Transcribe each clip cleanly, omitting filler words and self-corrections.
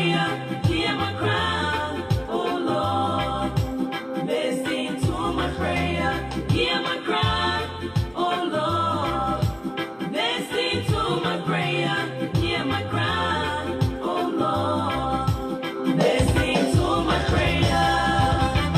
prayer, hear my cry, oh Lord. Listen to my prayer, hear my cry, oh Lord. Listen to my prayer, hear my cry, oh Lord. Listen to my prayer.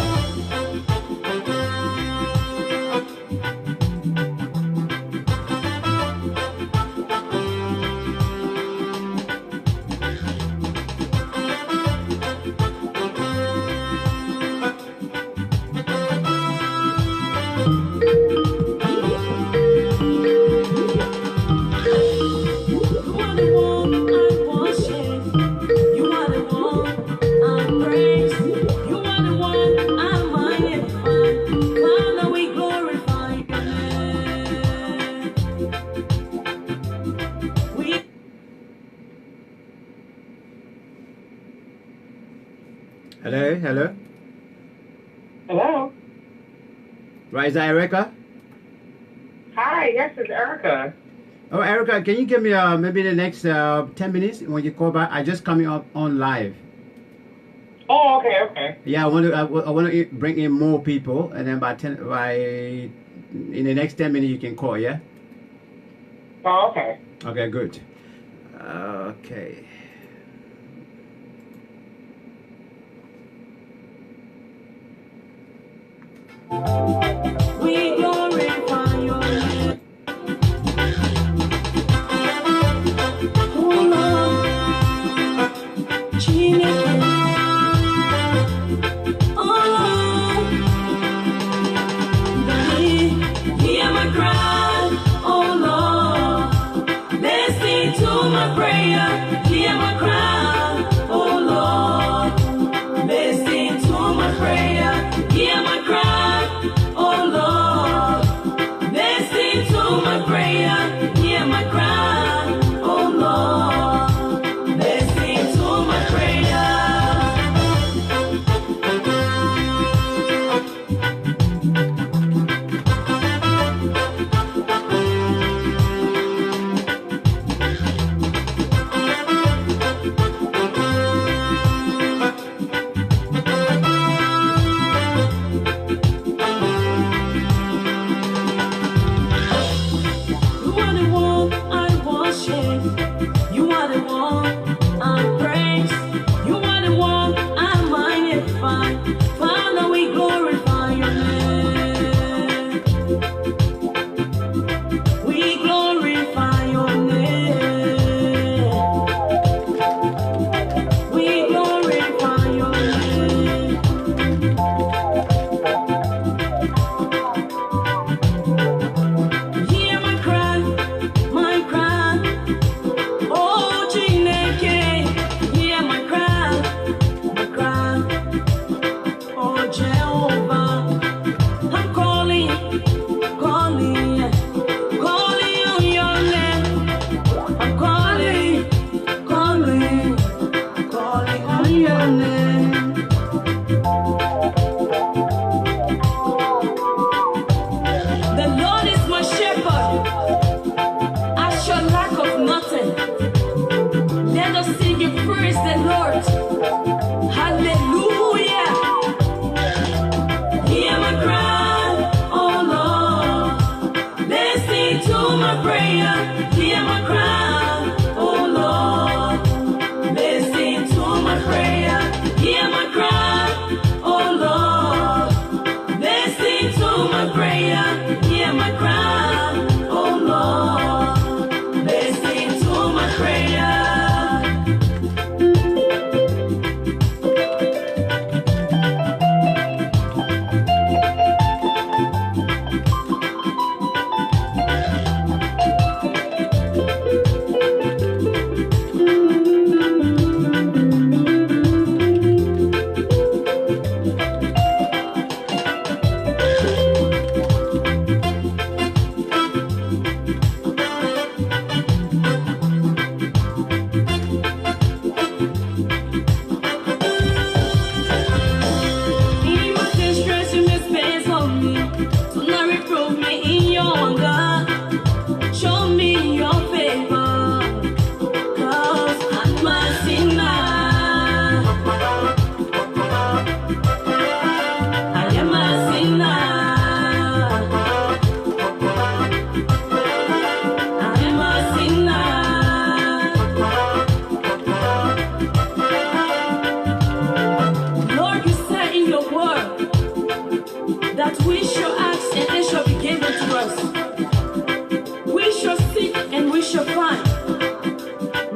You are the one I worship. You are the one I praise. You are the one I magnify. Father, we glorify your name. We Hello, hello. Hello. Right, is that Erica? Hi, yes, it's Erica. Oh, Erica, can you give me maybe the next 10 minutes when you call back? I just coming up on live. Oh, okay. Yeah, I want to bring in more people, and then in the next 10 minutes you can call. Yeah. Oh, okay. Okay, good. Okay. we glorify your name. Oh Lord, Chineke. Oh Lord, Daddy, hear my cry. Oh Lord, listen to my prayer. Hear my cry. Oh Lord, listen to my prayer. Hear my cry. Oh Lord, listen to my prayer. Hear my cry. Oh Lord, listen to my prayer. You are the one I worship. You are the one I praise. You are the one I magnify. Father, we glorify your name. We glorify your name. We glorify your name. Hear my cry, my cry. Oh, Chineke, hear my cry, my cry. Oh, Jehovah, I'm calling, calling, calling on your name. I'm calling, calling, calling on your name. The Lord is my shepherd, I shall lack of nothing. Let us sing and praise the Lord. Hallelujah. Hear my cry, oh Lord. Listen to my prayer. Hear my cry, oh Lord. Listen to my prayer. Hear my cry, oh Lord. Listen to my prayer. Hear my cry, oh Lord. Listen to my prayer. us. We shall seek and we shall find.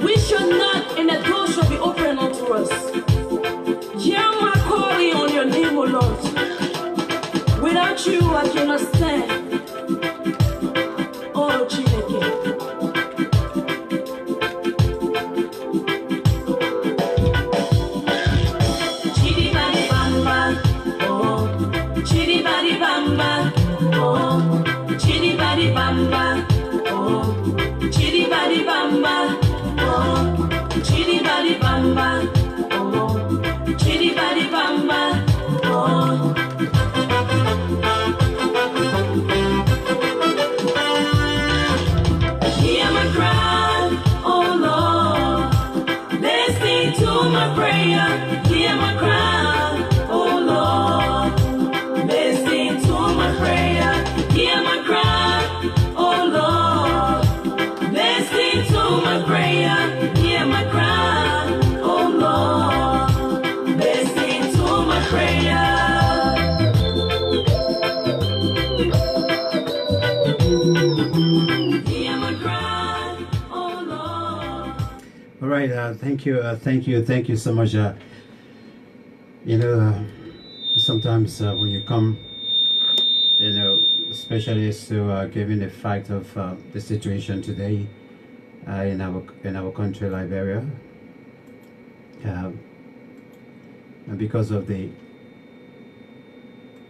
We shall knock and the door shall be opened unto us. Hear my calling on your name, O Lord. Without you, I cannot stand. Oh, Chineke. Chidi badi bamba, oh. Chidi badi bamba, oh. Chidi badi bamba, oh. Chidi badi bamba, oh. Chidi badi bamba, oh. Chidi badi bamba, oh. Hear my cry, oh Lord. Listen to my prayer. Hear my cry, oh Lord. Listen to my prayer. Hear my cry, oh Lord. Listen to my prayer. Hear my cry, oh Lord. Listen to my prayer. Hear my cry, oh Lord. All right, thank you so much. Sometimes when you come, especially to given the fact of the situation today in our country, Liberia, and because of the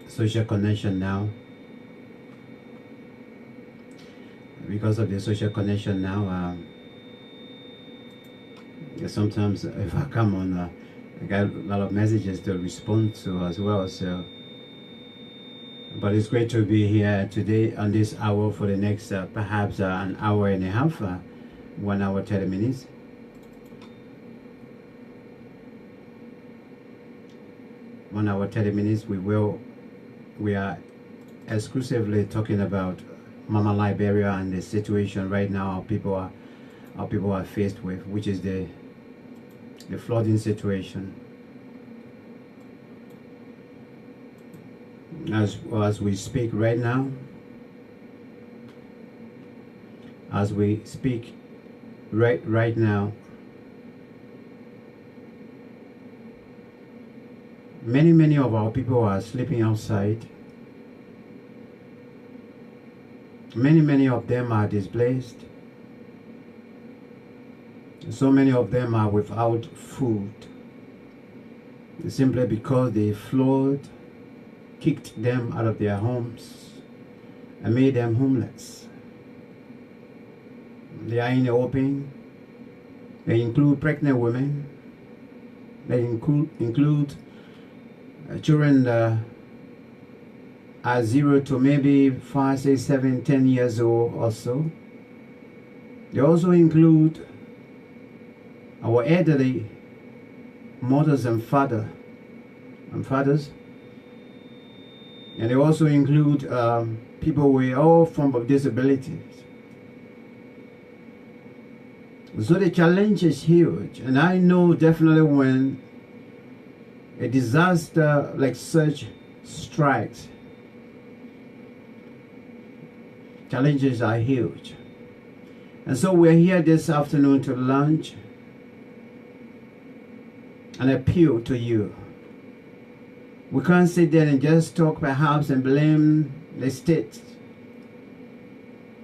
social connection now. Sometimes if I come on, I got a lot of messages to respond to as well. So, but it's great to be here today on this hour for the next perhaps an hour and a half, 1 hour 30 minutes. One hour 30 minutes. We are exclusively talking about Mama Liberia and the situation right now our people are faced with, which is the flooding situation. As we speak right now, right now, many of our people are sleeping outside. Many of them are displaced. So many of them are without food, simply because the flood kicked them out of their homes and made them homeless. They are in the open. They include pregnant women. They include children are 0 to maybe 5, 6, 7, 10 years old or so. They also include our elderly mothers and fathers, and they also include people with all forms of disabilities. So the challenge is huge, and I know definitely when a disaster like such strikes, challenges are huge. And so we're here this afternoon to launch an appeal to you. We can't sit there and just talk perhaps and blame the state,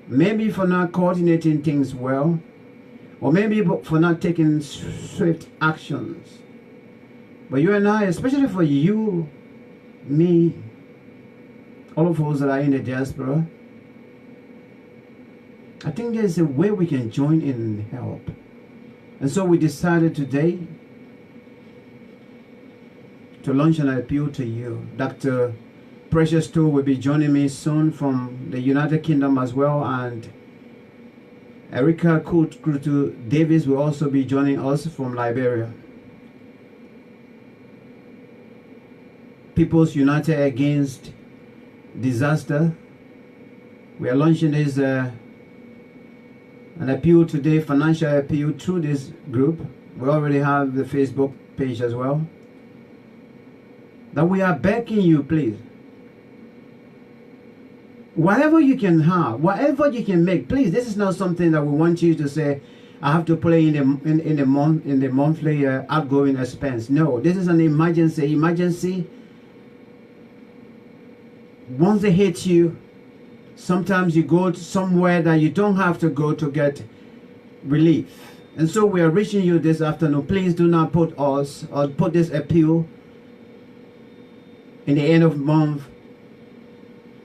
maybe for not coordinating things well, or maybe for not taking swift actions. But you and I, especially for you, me, all of us that are in the diaspora, I think there's a way we can join in and help. And so we decided today to launch an appeal to you. Dr. Precious Tool will be joining me soon from the United Kingdom as well, and Erica Kutu Davis will also be joining us from Liberia. People's United Against Disaster. We are launching this an appeal today, financial appeal through this group. We already have the Facebook page as well. That we are begging you, please, Whatever you can have, whatever you can make, please. This is not something that we want you to say, I have to play in the monthly outgoing expense. No, this is an emergency. Emergency. Once they hit you, sometimes you go to somewhere that you don't have to go to get relief. And so we are reaching you this afternoon. Please do not put us or put this appeal in the end of month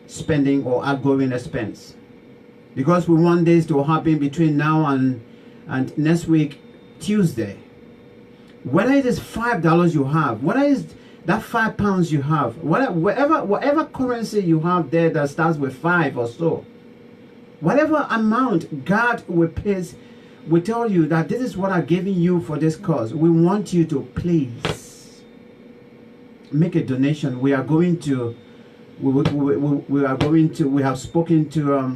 spending or outgoing expense, because we want this to happen between now and next week Tuesday. Whether it is $5 you have, whether it is that £5 you have, whatever currency you have there that starts with 5 or so, whatever amount God will place, we tell you that this is what I'm giving you for this cause. We want you to please make a donation. We are going to we have spoken to a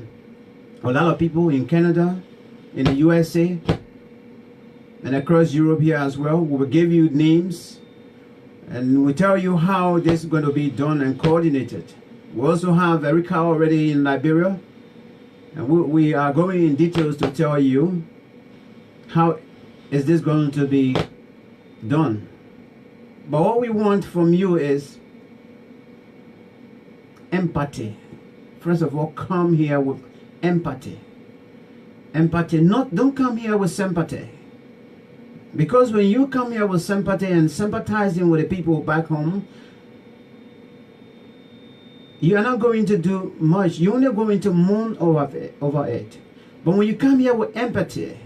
lot of people in Canada, in the USA, and across Europe here as well. We will give you names and we tell you how this is going to be done and coordinated. We also have Erica already in Liberia, and we are going in details to tell you how is this going to be done. But what we want from you is empathy. First of all, come here with empathy. Empathy. Don't come here with sympathy. Because when you come here with sympathy and sympathizing with the people back home, you are not going to do much. You're only going to mourn over it. But when you come here with empathy,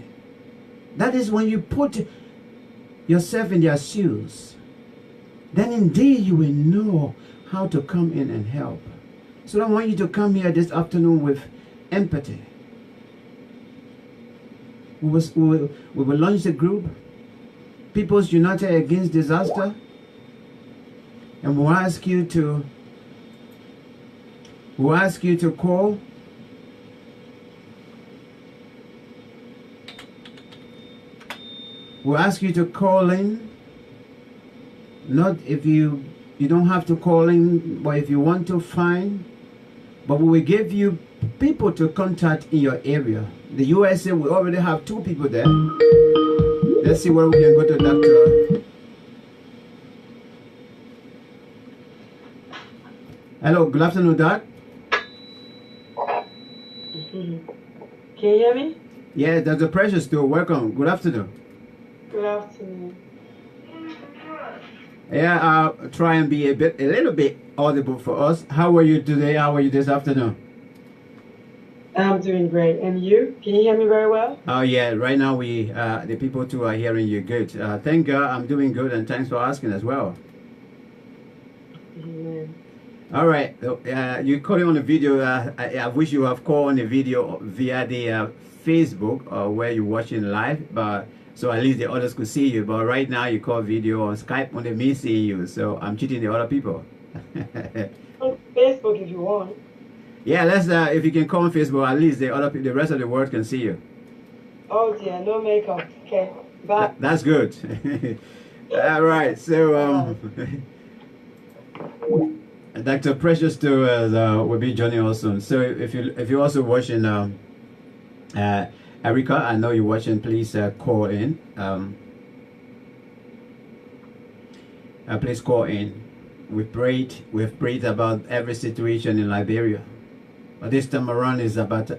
that is when you put yourself in their shoes. Then indeed you will know how to come in and help. So I want you to come here this afternoon with empathy. We will launch the group, People's United Against Disaster, and we'll ask you to call. We'll ask you to call in. Not if you don't have to call in, but if you want to, fine. But we will give you people to contact in your area. The USA, we already have 2 people there. Let's see where we can go to, Doctor. Hello, good afternoon, Doc. Can you hear me? Yeah, Dr. Precious too. Welcome. Good afternoon. Good afternoon. Yeah, I'll try and be a little bit audible for us. How are you today? How are you this afternoon? I'm doing great. And you? Can you hear me very well? Oh yeah, right now the people too are hearing you good. Thank God I'm doing good, and thanks for asking as well. Amen. All right, you calling on the video. I wish you have called on the video via the Facebook or where you're watching live, but so at least the others could see you. But right now you call video on Skype, only me seeing you, so I'm cheating the other people. On Facebook if you want. Yeah, let's if you can call on Facebook, at least the rest of the world can see you. Oh dear, no makeup. Okay, bye. That's good. All right, so Dr. Precious too will be joining us soon. So if you're also watching Erica, I know you're watching. Please call in. Please call in. We've prayed about every situation in Liberia, but this time around is about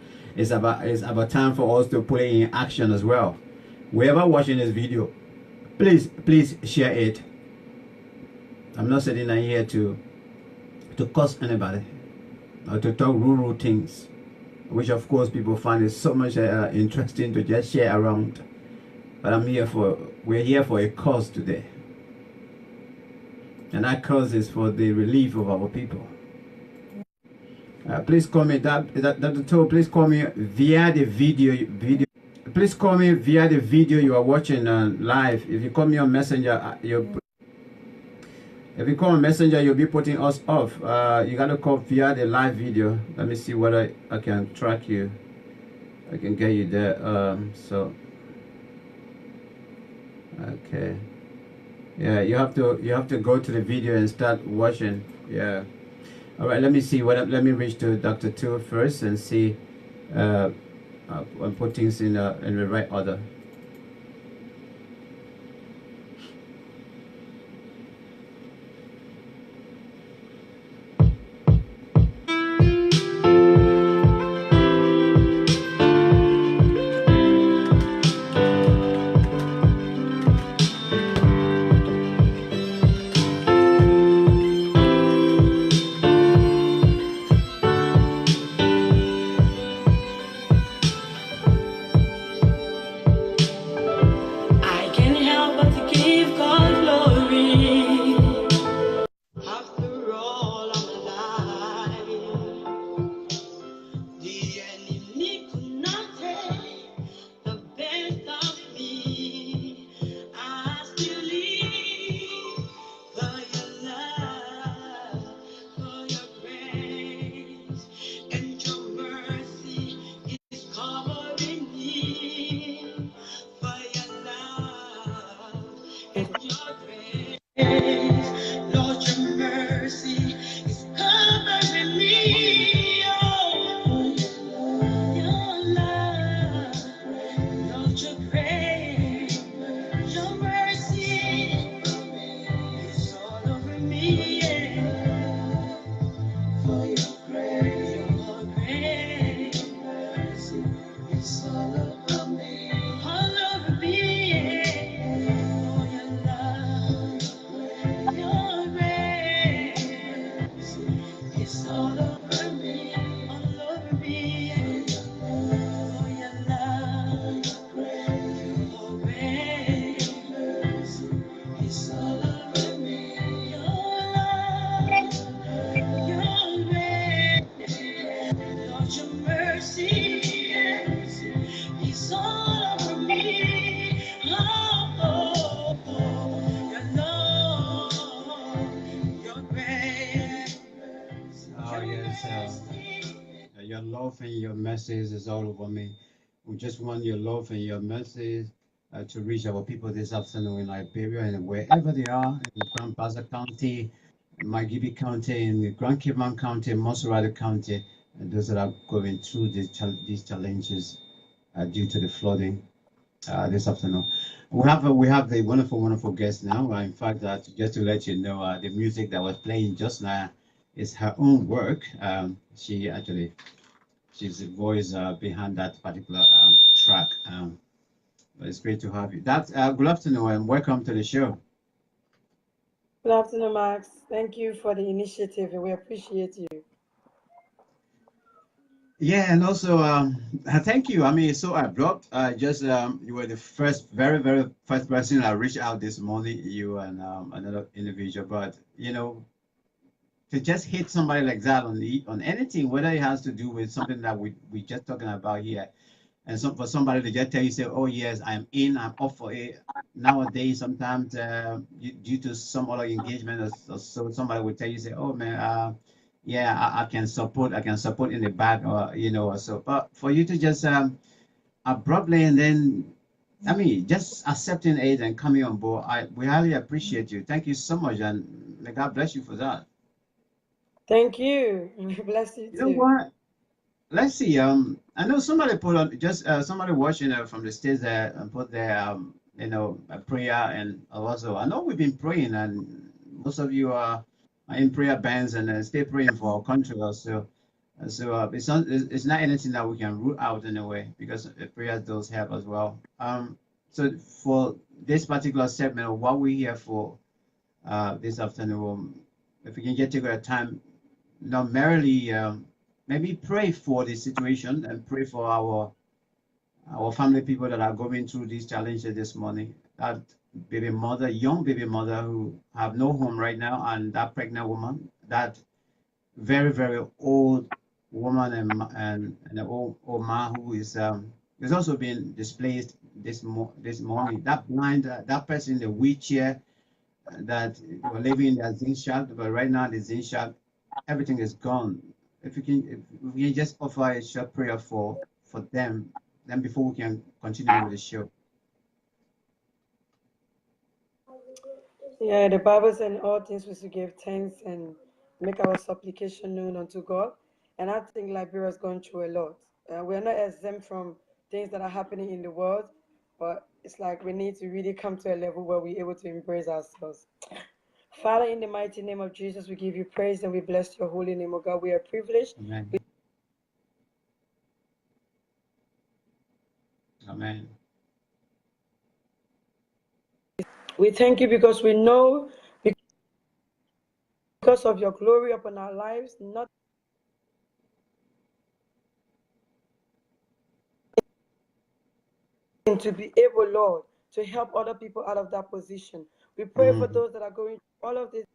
time for us to put it in action as well. Whoever watching this video, please share it. I'm not sitting here to curse anybody or to talk rude things, which of course people find it so much interesting to just share around. But we're here for a cause today, and that cause is for the relief of our people. Please call me please call me via the video. Please call me via the video you are watching live. If you call me on Messenger, if you call on Messenger, you'll be putting us off. You gotta call via the live video. Let me see whether I can track you. I can get you there. So okay, yeah, you have to go to the video and start watching. Yeah, All right, let me see let me reach to Dr. Two first and see uh, and put things in the right order. I can't help but to give God glory. After all of my life, the enemy could not take the best of me. I still live for your love, for your grace, and your mercy is covering me. For your love and your grace, Lord, your mercy is covering me. Oh, your love, Lord, your grace, your mercy is all over me. Yeah. For your grace, mercy is all over me. All over me. Yeah. For your love, your grace. It's all over me, all over me. For your love, your grace, it's all over me. Your love, your grace, Lord, your mercy, it's all over me. Oh, your love, your grace. Oh yes, your love and your message is all over me. We just want your love and your message to reach our people this afternoon in Liberia and wherever they are in Grand Bassa County, Magibi County, in Grand Cayman County, Mosurado County, and those that are going through these challenges due to the flooding this afternoon. We have the wonderful guest now. In fact, just to let you know, the music that was playing just now is her own work. She's the voice behind that particular track. But it's great to have you. Good afternoon and welcome to the show. Good afternoon, Max. Thank you for the initiative, and we appreciate you. Yeah, and also thank you. I mean, it's so abrupt. Just you were the very first person I reached out this morning. You and another individual, but to just hit somebody like that on anything, whether it has to do with something that we just talking about here, and for somebody to just tell you, say, oh yes, I'm in, I'm up for it. Nowadays, sometimes due to some other engagement or so, somebody will tell you, say, oh man, yeah, I can support in the back, or or so. But for you to just abruptly and then, I mean, just accepting it and coming on board, we highly appreciate you. Thank you so much, and may God bless you for that. Thank you. Bless you You know too. what? Let's see. I know somebody put on just somebody watching from the States there and put their a prayer, and also I know we've been praying, and most of you are in prayer bands and stay praying for our country also. It's not anything that we can rule out in a way because the prayers does help as well. So for this particular segment, what we're here for this afternoon, if we can get to a time, not merely maybe pray for the situation and pray for our family people that are going through these challenges this morning. That baby mother, young baby mother who have no home right now, and that pregnant woman, that very old woman and an old man who is also being displaced this morning. That blind that person in the wheelchair that they were living in their zinc shack, but right now the zinc shack, everything is gone. If we can just offer a short prayer for them, then before we can continue with the show. Yeah, the Bible said in all things we should give thanks and make our supplication known unto God. And I think Liberia is going through a lot. We're not exempt from things that are happening in the world, but it's like we need to really come to a level where we're able to embrace ourselves. Father, in the mighty name of Jesus, we give you praise and we bless your holy name, oh God. We are privileged. Amen. Amen. We thank you because we know, because of your glory upon our lives, not to be able, Lord, to help other people out of that position. We pray for Mhm. those that are going through all of this.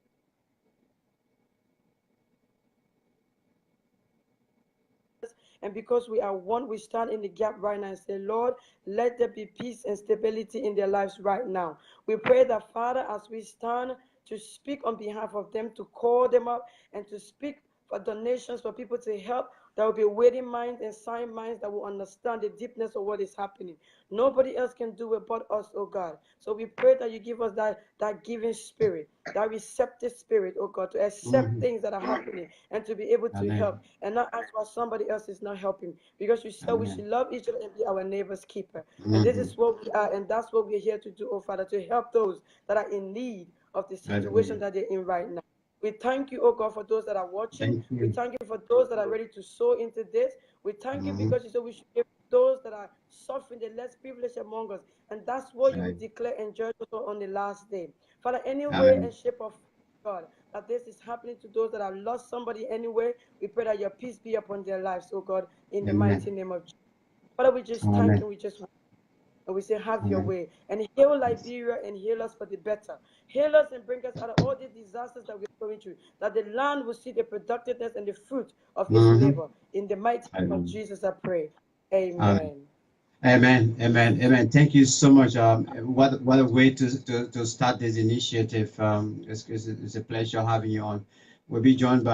And because we are one, we stand in the gap right now and say, Lord, let there be peace and stability in their lives right now. We pray that, Father, as we stand to speak on behalf of them, to call them up and to speak for donations for people to help, there will be waiting minds and sign minds that will understand the deepness of what is happening. Nobody else can do it but us, oh God. So we pray that you give us that giving spirit, that receptive spirit, oh God, to accept Mhm. things that are happening and to be able to Amen. help and not ask why somebody else is not helping. Because you said we should Amen. love each other and be our neighbor's keeper. And this Mhm. is what we are, and that's what we're here to do, oh Father, to help those that are in need of the situation Hallelujah. that they're in right now. We thank you, oh God, for those that are watching. Thank We you. thank you for those that are ready to sow into this. We thank you Mhm. because you said we should give those that are suffering the less privileged among us. And that's what you will Right. declare and judge us on the last day. Father, any way Amen. and shape of God, that this is happening to those that have lost somebody anyway, we pray that your peace be upon their lives, oh God, in the mighty Amen. name of Jesus. Father, we just thank Amen. you. We just and we say, have your Amen. way. And heal Yes. Liberia and heal us for the better. Heal us and bring us out of all the disasters that we're going through. That the land will see the productiveness and the fruit of its Mhm. labor. In the mighty name of Hallelujah. Jesus, I pray. Amen. Amen. Amen. Amen. Amen. Thank you so much. What a way to start this initiative. It's a pleasure having you on. We will be joined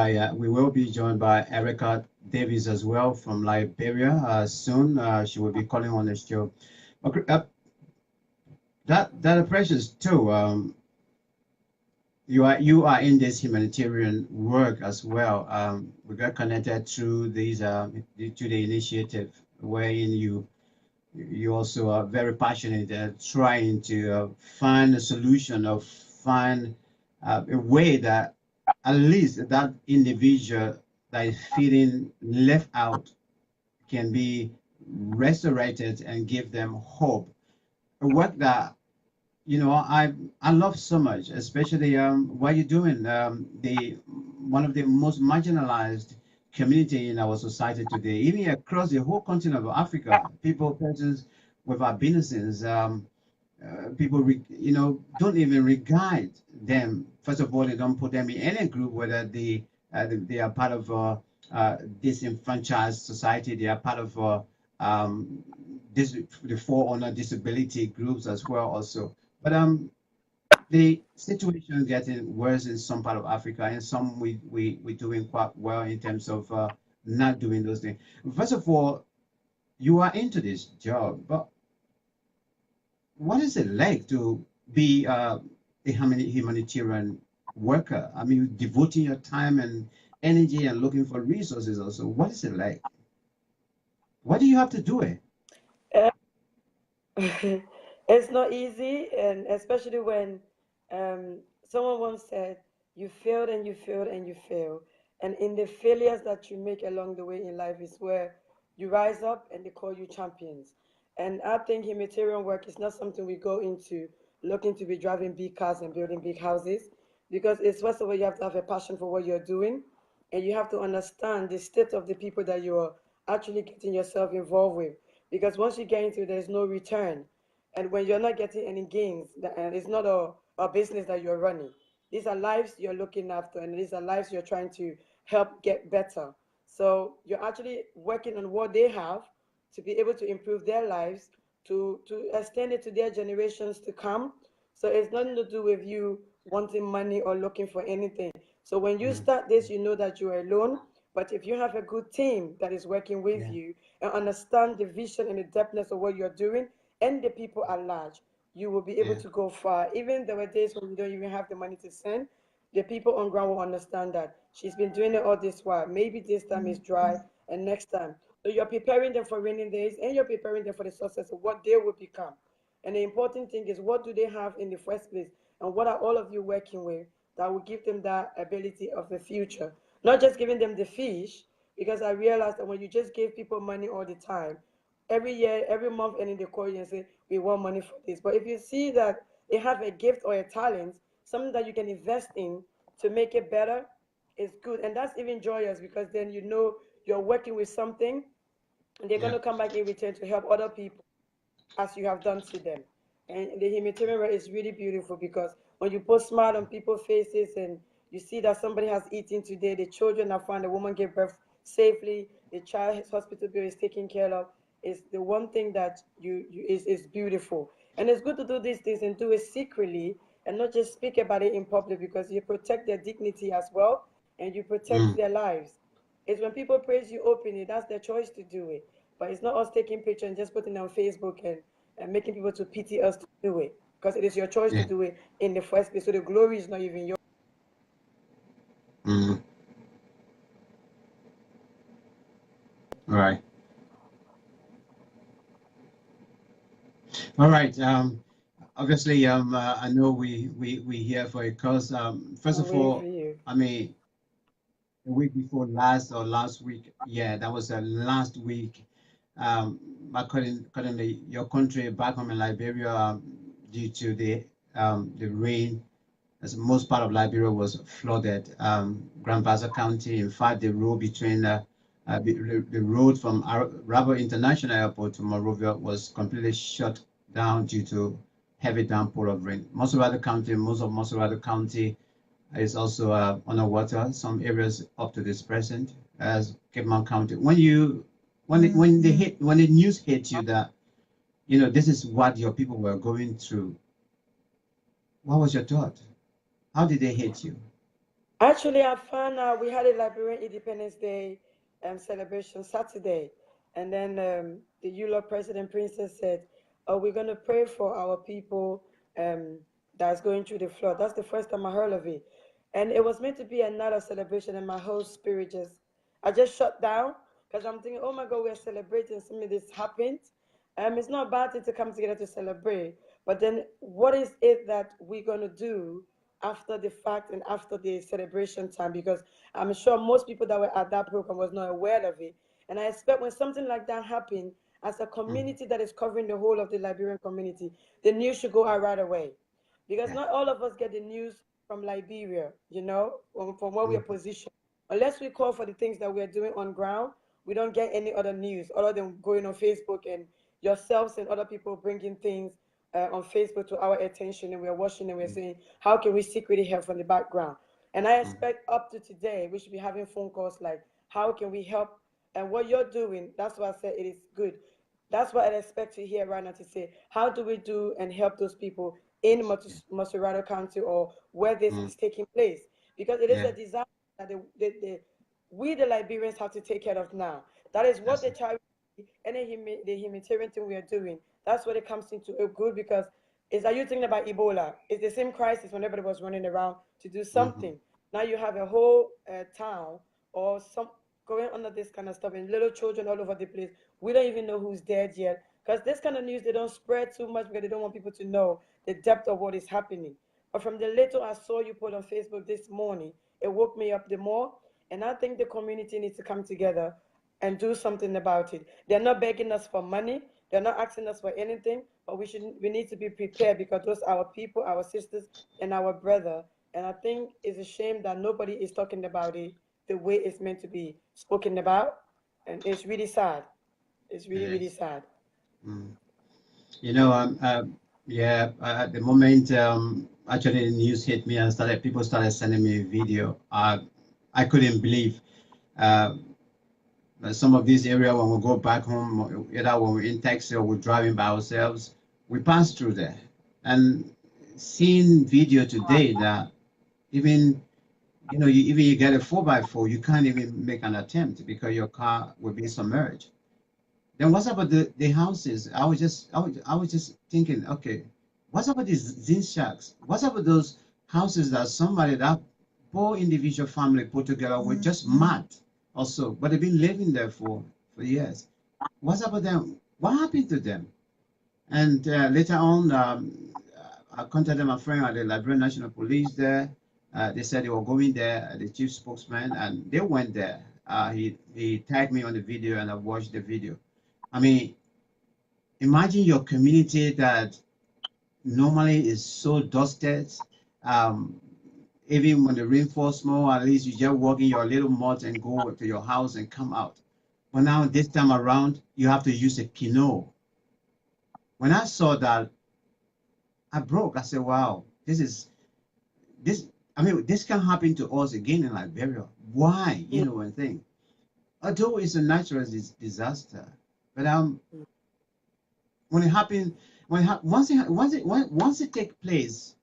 by Erica Davis as well from Liberia soon. She will be calling on the show. Okay, that precious too. You are in this humanitarian work as well. We got connected through to the initiative wherein you also are very passionate at trying to find a solution or find a way that at least that individual that is feeling left out can be resurrected and give them hope. A work that I love so much, especially what you're doing. The One of the most marginalized community in our society today, even across the whole continent of Africa, persons with albinisms, people, don't even regard them. First of all, they don't put them in any group, whether they are part of disenfranchised society, they are part of the four honor disability groups as well, also. But the situation is getting worse in some part of Africa, and some we're doing quite well in terms of not doing those things. First of all, you are into this job, but what is it like to be a humanitarian worker? I mean, devoting your time and energy and looking for resources also. What is it like? What do you have to do it? Uh, it's not easy, and especially when someone once said, you failed and you failed and you fail. And in the failures that you make along the way in life is where you rise up and they call you champions. And I think humanitarian work is not something we go into looking to be driving big cars and building big houses, because it's first of all, you have to have a passion for what you're doing, and you have to understand the state of the people that you're actually getting yourself involved with. Because once you get into it, there's no return. And when you're not getting any gains, and it's not a business that you're running. These are lives you're looking after, and these are lives you're trying to help get better. So you're actually working on what they have to be able to improve their lives, to extend it to their generations to come. So it's nothing to do with you wanting money or looking for anything. So when you Mm, start this, you know that you're alone. But if you have a good team that is working with yeah, you and understand the vision and the depthness of what you're doing and the people at large, you will be able yeah. to go far. Even there were days when you don't even have the money to send, the people on ground will understand that she's been doing it all this while. Maybe this time is dry and next time. So you're preparing them for rainy days and you're preparing them for the success of what they will become. And the important thing is, what do they have in the first place? And what are all of you working with that will give them that ability of the future? Not just giving them the fish, because I realized that when you just give people money all the time, every year, every month, and in the call you and say, we want money for this. But if you see that they have a gift or a talent, something that you can invest in to make it better, it's good. And that's even joyous, because then you know you're working with something and they're going Yeah. to come back in return to help other people as you have done to them. And the humanitarian rate is really beautiful, because when you put smile on people's faces and you see that somebody has eaten today, the children are fine, the woman gave birth safely, the child's hospital bill is taken care of, is the one thing that you is beautiful. And it's good to do these things and do it secretly and not just speak about it in public, because you protect their dignity as well and you protect Mm. their lives. It's when people praise you openly, that's their choice to do it. But it's not us taking pictures and just putting it on Facebook and making people to pity us to do it. Because it is your choice to Yeah. do it in the first place. So the glory is not even yours. Mm. All right. All right. Obviously, I know we here for a cause. First I'm of waiting for all, you. I mean, the week before last or last week, yeah, that was the last week. Currently, your country back home in Liberia, due to the rain, as most part of Liberia was flooded. Grand Bassa County, in fact, the road between the road from Rabat International Airport to Monrovia was completely shut down due to heavy downpour of rain. Most of Monserrate County is also underwater. Some areas up to this present, as Cape Mount County. When the news hit you that this is what your people were going through, what was your thought? How did they hit you? Actually, I found out we had a Liberian Independence Day celebration Saturday. And then the ULO President Princess said, oh, we're going to pray for our people um, that's going through the flood. That's the first time I heard of it. And it was meant to be another celebration, and my whole spirit I just shut down, because I'm thinking, oh my God, we're celebrating something this happened. It's not a bad thing to come together to celebrate, but then what is it that we're going to do after the fact and after the celebration time? Because I'm sure most people that were at that program was not aware of it. And I expect when something like that happens, as a Mm, community that is covering the whole of the Liberian community, the news should go out right away. Because yeah. not all of us get the news from Liberia, from where we are Mm, positioned. Unless we call for the things that we are doing on ground, we don't get any other news other than going on Facebook and yourselves and other people bringing things on Facebook to our attention, and we're watching and we're mm, saying, how can we secretly help from the background? And I mm, expect up to today, we should be having phone calls like, how can we help? And what you're doing, that's why I said it is good. That's what I expect to hear right now, to say, how do we do and help those people in yeah. Moserado County or where this Mm, is taking place? Because it is yeah. a disaster that we, the Liberians, have to take care of now. That is what That's the it. charity and the humanitarian thing we are doing. That's what it comes into a good, because is are you thinking about Ebola? It's the same crisis when everybody was running around to do Mm-hmm. something. Now you have a whole town or some going under this kind of stuff, and little children all over the place. We don't even know who's dead yet, because this kind of news they don't spread too much, because they don't want people to know the depth of what is happening. But from the little I saw you put on Facebook this morning, it woke me up the more. And I think the community needs to come together and do something about it. They're not begging us for money. They're not asking us for anything, but we need to be prepared, because those are our people, our sisters, and our brother. And I think it's a shame that nobody is talking about it the way it's meant to be spoken about. And it's really sad. It's It really, really is. sad. Mm. You know, yeah, at the moment, actually the news hit me and people started sending me a video. I couldn't believe uh, some of these areas when we go back home, either when we're in taxi or we're driving by ourselves, we pass through there. And seeing video today that even, even you get a 4x4, you can't even make an attempt because your car will be submerged. Then what's about the houses? I was just thinking, okay, what's about these zinc shacks? What's about those houses that somebody that poor individual family put together were just mad also, but they've been living there for years. What's up with them? What happened to them? And later on, I contacted my friend at the Liberian National Police there. They said they were going there, the chief spokesman, and they went there. He tagged me on the video, and I watched the video. I mean, imagine your community that normally is so dusted. Um, Even when the rain falls small, at least you just walk in your little mud and go to your house and come out. But now this time around, you have to use a canoe. When I saw that, I broke. I said, wow, this. I mean, this can happen to us again in Liberia. Why? You know, one thing. Although it's a natural disaster, but when it happens, once it takes place,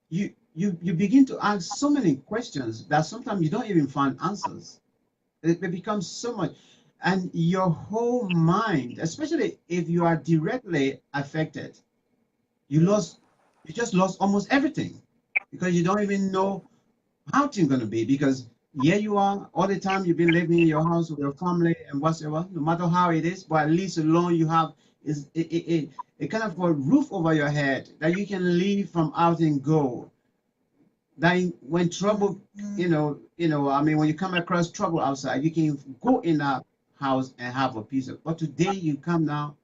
you begin to ask so many questions that sometimes you don't even find answers. It becomes so much, and your whole mind, especially if you are directly affected, you just lost almost everything because you don't even know how things going to be. Because here you are all the time, you've been living in your house with your family and whatever, no matter how it is, but at least alone you have is a kind of a roof over your head that you can leave from out and go. That when trouble, I mean, when you come across trouble outside, you can go in a house and have a piece of. But today you come now,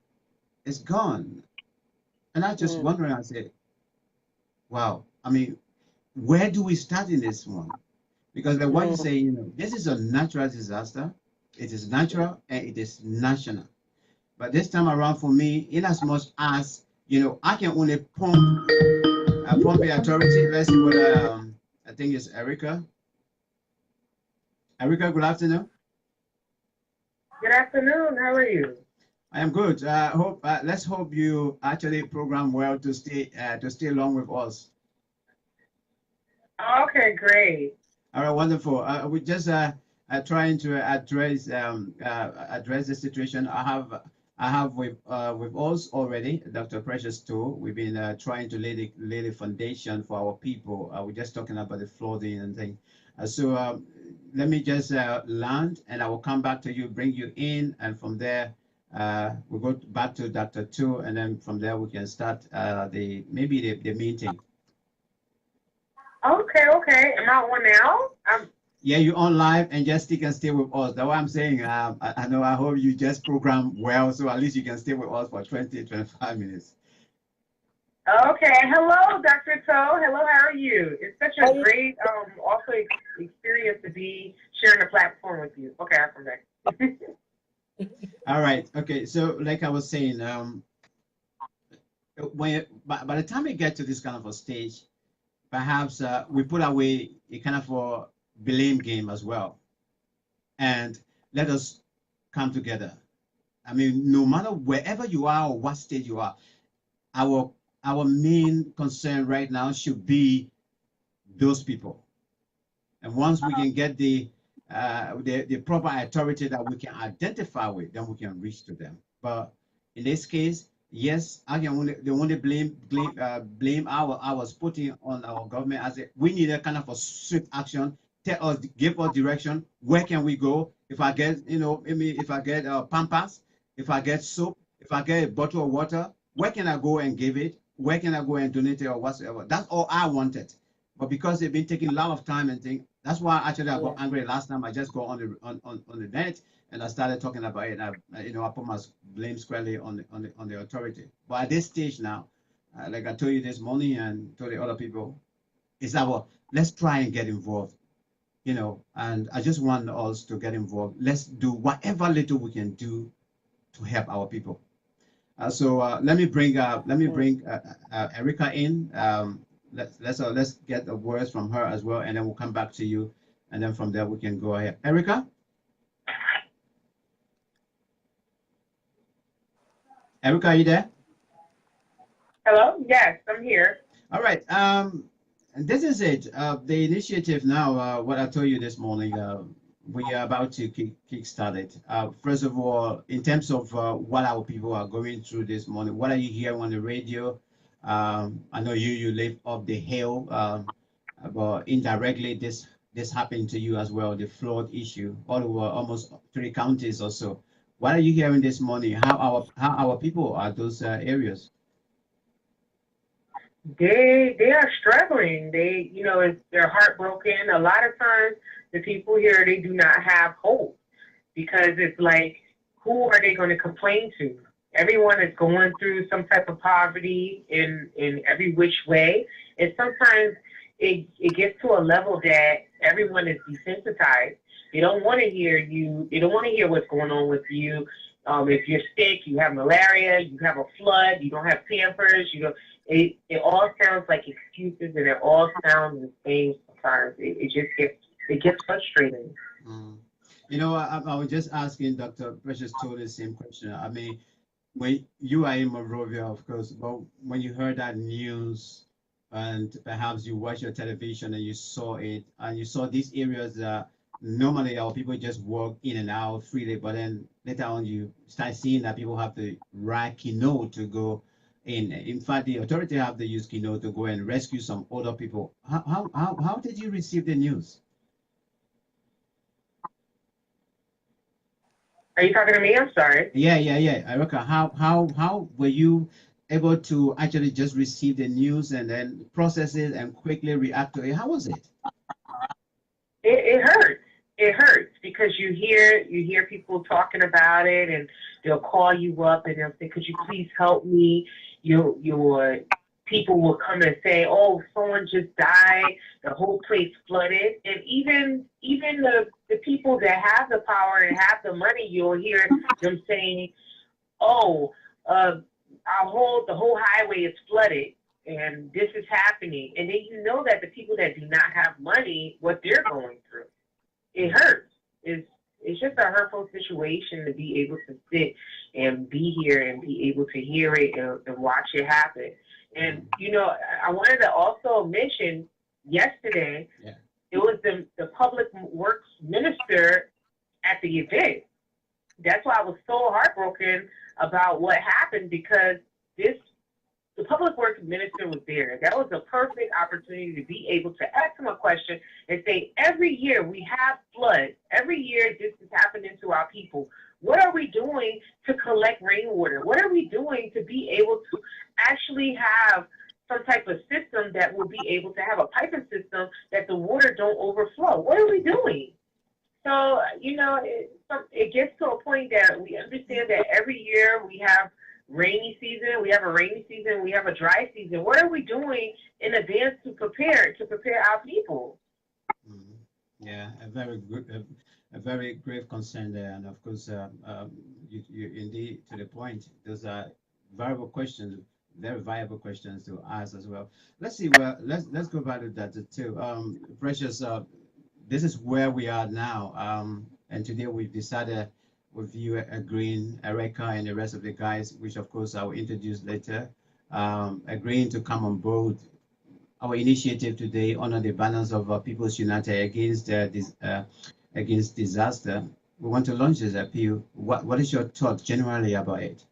it's gone. And I just wondering, I said, wow. I mean, where do we start in this one? Because like what you say, this is a natural disaster. It is natural and it is national. But this time around for me, in as much as, I can only pump the authority. Let's see what I think it's Erica. Erica, good afternoon. Good afternoon. How are you? I am good. Let's hope you actually program well to stay along with us. Okay, great. All right, wonderful. We just trying to address the situation. I have with us already, Dr. Precious too. We've been trying to lay the foundation for our people. We're just talking about the flooding and things. So let me just land, and I will come back to you, bring you in, and from there we'll go back to Dr. Two, and then from there we can start the meeting. Okay. Am I on now? Yeah, you're on live and just stick and stay with us. That's what I'm saying. I know, I hope you just program well, so at least you can stay with us for 20-25 minutes. Okay. Hello, Dr. Toe. Hello, how are you? It's such a great also experience to be sharing a platform with you. Okay, I'll come back. All right. Okay. So like I was saying, by the time we get to this kind of a stage, perhaps we put away a kind of a blame game as well, and let us come together. I mean, no matter wherever you are or what stage you are, our main concern right now should be those people. And once we can get the proper authority that we can identify with, then we can reach to them. But in this case, yes, I can only blame I was putting on our government as we need a kind of a swift action. Give us direction. Where can we go? If I get, if I get pampas, if I get soap, if I get a bottle of water, where can I go and give it? Where can I go and donate it or whatsoever? That's all I wanted. But because they've been taking a lot of time and things, that's why actually I got angry last time. I just go on the net and I started talking about it. I put my blame squarely on the authority. But at this stage now, like I told you this morning and told the other people, it's let's try and get involved. And I just want us to get involved. Let's do whatever little we can do to help our people. So let me bring Erica in. Let's get the words from her as well, and then we'll come back to you, and then from there we can go ahead. Erica. Erica, are you there? Hello. Yes, I'm here. All right. And this is it. The initiative now, what I told you this morning, we are about to kickstart it. First of all, in terms of what our people are going through this morning, what are you hearing on the radio? I know you live up the hill, but indirectly, this this happened to you as well, the flood issue all over almost 3 counties or so. What are you hearing this morning? How our people are those areas? They are struggling. They're heartbroken. A lot of times, the people here, they do not have hope because it's like, who are they going to complain to? Everyone is going through some type of poverty in every which way, and sometimes it gets to a level that everyone is desensitized. They don't want to hear you. They don't want to hear what's going on with you. If you're sick, you have malaria, you have a flood, you don't have Pampers, you don't. It all sounds like excuses, and it all sounds the same sometimes. It gets frustrating. Mm. I was just asking Dr. Precious told the same question. I mean, when you are in Monrovia, of course, but when you heard that news and perhaps you watch your television and you saw it and you saw these areas that normally our people just walk in and out freely, but then later on you start seeing that people have to ride canoe to go in. In fact, the authority have to use canoe to go and rescue some older people. How did you receive the news? Are you talking to me? I'm sorry. Yeah, yeah, yeah. Erica, how were you able to actually just receive the news and then process it and quickly react to it? How was it? It hurts. It hurts because you hear people talking about it, and they'll call you up and they'll say, "Could you please help me?" Your people will come and say, "Oh, someone just died. The whole place flooded." And even the people that have the power and have the money, you'll hear them saying, "Oh, the whole highway is flooded." And this is happening, and then you know that the people that do not have money, what they're going through, it hurts. It's just a hurtful situation to be able to sit and be here and be able to hear it and watch it happen. And I wanted to also mention yesterday, Yeah. it was the public works minister at the event. That's why I was so heartbroken about what happened, because this the public works minister was there. That was a perfect opportunity to be able to ask him a question and say, every year we have floods. Every year this is happening to our people. What are we doing to collect rainwater? What are we doing to be able to actually have some type of system that will be able to have a piping system that the water don't overflow? What are we doing? So, it gets to a point that we understand that every year we have we have a rainy season, we have a dry season. What are we doing in advance to prepare our people? Mhm. Yeah, a very grave concern there, and of course, you indeed to the point. Those are viable questions, very viable questions to ask as well. Let's see. Well, let's go back to that too. Precious, this is where we are now. And today we've decided with you agreeing, Erica and the rest of the guys, which of course I will introduce later, agreeing to come on board our initiative today, honor the banners of People's United against disaster. We want to launch this appeal. What is your thought generally about it?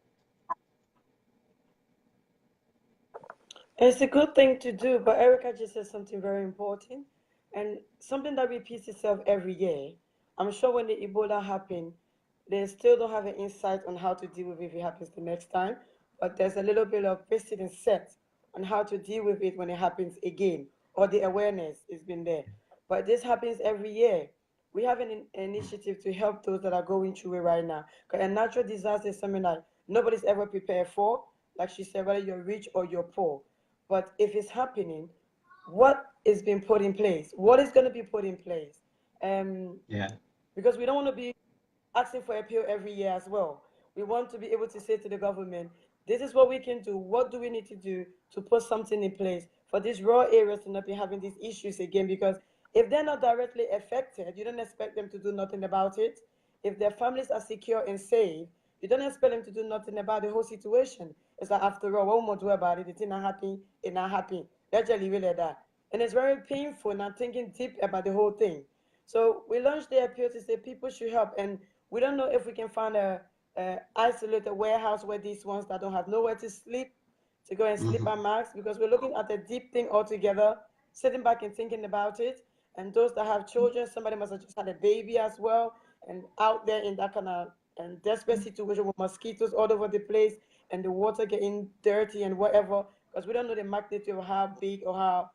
It's a good thing to do, but Erica just said something very important and something that repeats itself every year. I'm sure when the Ebola happened, they still don't have an insight on how to deal with it if it happens the next time, but there's a little bit of precedent set on how to deal with it when it happens again, or the awareness has been there. But this happens every year. We have an initiative to help those that are going through it right now. Because a natural disaster is something that nobody's ever prepared for. Like she said, whether you're rich or you're poor. But if it's happening, what is being put in place? What is going to be put in place? Um, Yeah. because we don't want to be asking for appeal every year as well. We want to be able to say to the government, this is what we can do. What do we need to do to put something in place for these rural areas to not be having these issues again? Because if they're not directly affected, you don't expect them to do nothing about it. If their families are secure and safe, you don't expect them to do nothing about the whole situation. It's like, after all, what we do about it? It's not happy, it's not happy. Let's just leave it like that. And it's very painful not thinking deep about the whole thing. So we launched the appeal to say people should help. And we don't know if we can find a isolated warehouse where these ones that don't have nowhere to sleep go and sleep Hmm. at max, because we're looking at a deep thing altogether, sitting back and thinking about it. And those that have children, somebody must have just had a baby as well, and out there in that kind of and desperate situation with mosquitoes all over the place and the water getting dirty and whatever, because we don't know the magnitude of how big or how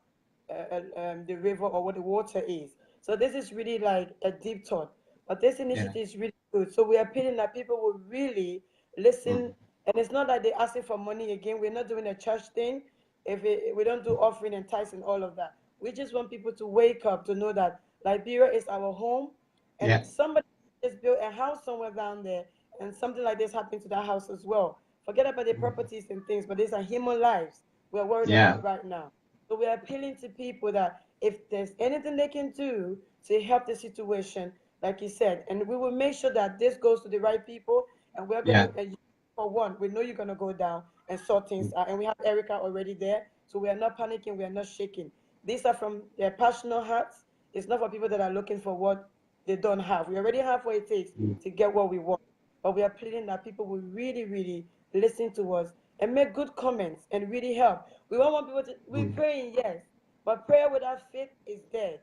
the river or what the water is. So this is really like a deep thought. But this Yeah. initiative is really good. So we are appealing that people will really listen. And it's not that they're asking for money again. We're not doing a church thing. We don't do offering and tithes and all of that. We just want people to wake up to know that Liberia is our home, and Yeah. somebody just built a house somewhere down there, and something like this happened to that house as well. Forget about the properties and things, but these are human lives we're worried Yeah. about right now. So we're appealing to people that if there's anything they can do to help the situation, like you said, and we will make sure that this goes to the right people, and we're Yeah. gonna for one, we know you're gonna go down and sort things out, and we have Erica already there, so we are not panicking, we are not shaking. These are from their passionate hearts. It's not for people that are looking for what they don't have. We already have what it takes to get what we want, but we are pleading that people will really, really listen to us and make good comments and really help. We don't want people to, we're praying, yes, but prayer without faith is dead,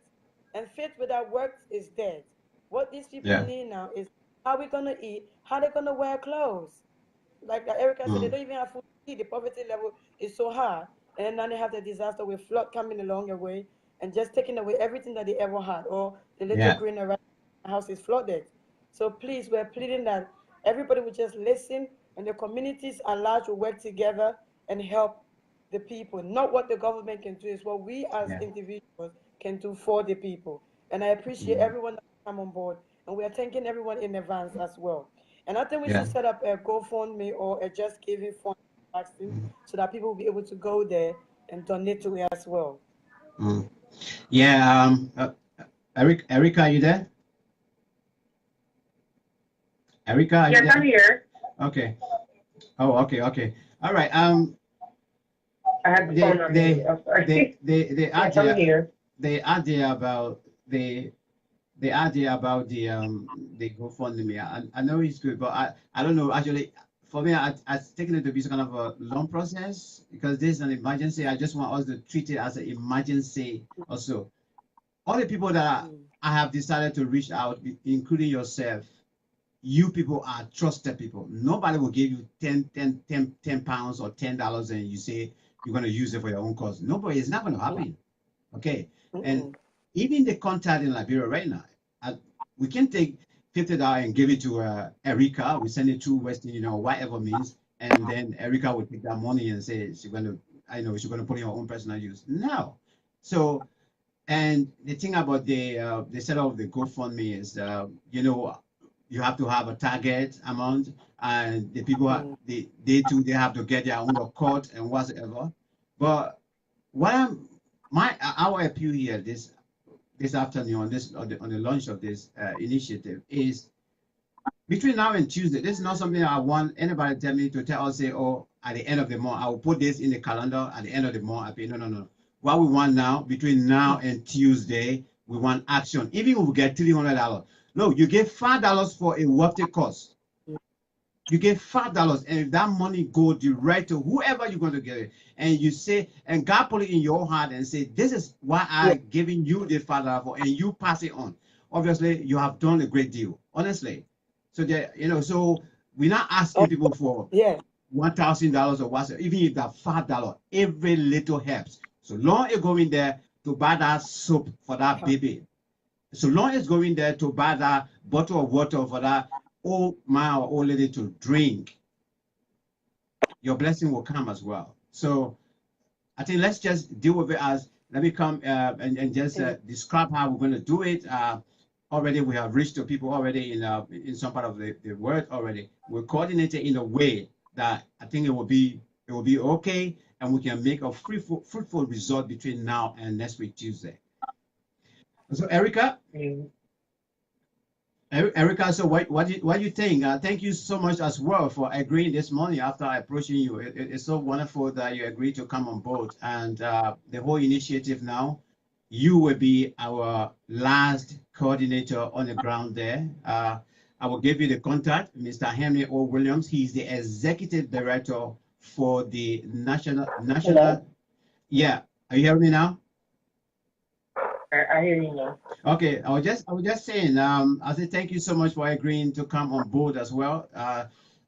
and faith without works is dead. What these people Yeah. need now is how we gonna eat, how they gonna wear clothes. Like Erica said, they don't even have food to eat. The poverty level is so high, and then they have the disaster with flood coming along the way and just taking away everything that they ever had, or the little Yeah. green around the house is flooded. So please, we're pleading that everybody will just listen, and the communities at large will work together and help the people. Not what the government can do, is what we as Yeah. individuals can do for the people. And I appreciate everyone that come on board, and we are thanking everyone in advance as well. And I think we Yeah. should set up a GoFundMe or a Just Giving fund vaccine so that people will be able to go there and donate to it as well. Yeah. Erica, are you there? Erica, are you Yes, I'm there? here. Okay. Oh, okay, okay. All right. I had the phone They on mute. they I'm sorry. they Yes, I'm idea here. the idea about the idea about the GoFundMe. I know it's good, but I don't know actually. For me, I taken it to be some kind of a long process because this is an emergency. I just want us to treat it as an emergency also. All the people that I have decided to reach out, including yourself, you people are trusted people. Nobody will give you 10 pounds or $10 and you say you're going to use it for your own cause. Nobody, it's not going to happen. Okay. And even the contact in Liberia right now, we can take $50 and give it to Erica. We send it to Western, whatever means. And then Erica will take that money and say she's going to, she's going to put in her own personal use. No. So, and the thing about the setup of the GoFundMe is, you have to have a target amount, and the people they have to get their own cut and whatever. But what our appeal here this afternoon on the launch of this initiative is between now and Tuesday. This is not something I want anybody to tell us, say, oh, at the end of the month I will put this in the calendar. At the end of the month I pay. No, no, no. What we want now, between now and Tuesday, we want action. Even if we get $300, no, you get $5 for a worthy cause. You get $5, and if that money go direct to whoever you're going to get it, and you say, and God put it in your heart and say, this is why I'm giving you the $5 for, and you pass it on. Obviously, you have done a great deal, honestly. So that so we're not asking people for $1,000 or whatever, even if that $5, every little helps. So long as going there to buy that soap for that baby, so long as going there to buy that bottle of water for that old man or old lady to drink, your blessing will come as well. So I think let's just deal with it as, let me come and just describe how we're going to do it. Already we have reached the people already in some part of the world already. We're coordinated in a way that I think it will be okay, and we can make a fruitful result between now and next week Tuesday. So Erica, so what do you think? Thank you so much as well for agreeing this morning after approaching you. It's so wonderful that you agreed to come on board, and the whole initiative now, you will be our last coordinator on the ground there. I will give you the contact, Mr. Henry O. Williams. He's the executive director for the national. Hello? Yeah, are you hearing me now? I hear you now. Okay, I was just saying, I say thank you so much for agreeing to come on board as well.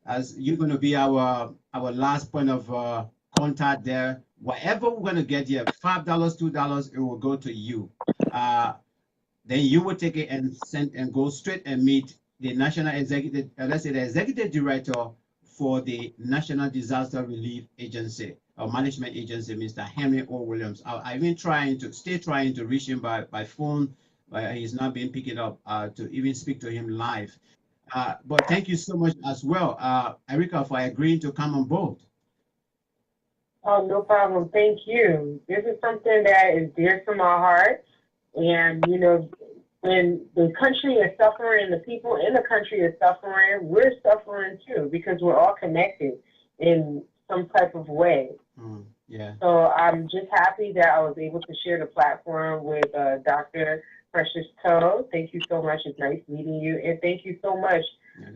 As you're going to be our last point of contact there. Whatever we're going to get here, $5, $2, it will go to you. Then you will take it and send and go straight and meet the national executive, let's say the executive director for the National Disaster Relief Agency or Management Agency, Mr. Henry O. Williams. I've been trying to reach him by phone, but he's not been picking up to even speak to him live. But thank you so much as well, Erica, for agreeing to come on board. Oh, no problem. Thank you. This is something that is dear to my heart. And, you know, when the country is suffering, the people in the country is suffering, we're suffering too, because we're all connected in some type of way. Yeah. So I'm just happy that I was able to share the platform with Dr. Precious Toe. Thank you so much. It's nice meeting you. And thank you so much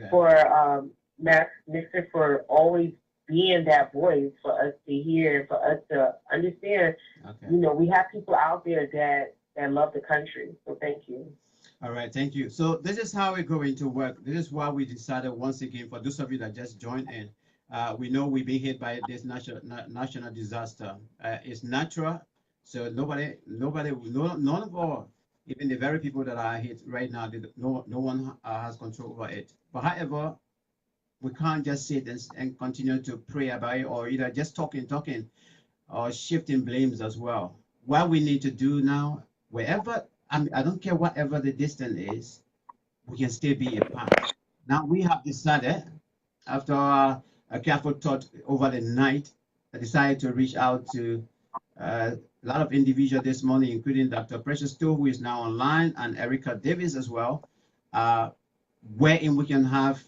for Max Nixon for always being that voice for us to hear, for us to understand. You know, we have people out there that love the country. So thank you. All right, thank you. So this is how we're going to work. This is why we decided once again, for those of you that just joined in, we know we've been hit by this national disaster. It's natural, so none of our, even the very people that are hit right now, no one has control over it. But however, we can't just sit and continue to pray about it, or either just talking, or shifting blames as well. What we need to do now, wherever, I don't care whatever the distance is, we can still be a part. Now we have decided, after a careful thought over the night, I decided to reach out to a lot of individuals this morning, including Dr. Precious Toe, who is now online, and Erica Davis as well, wherein we can have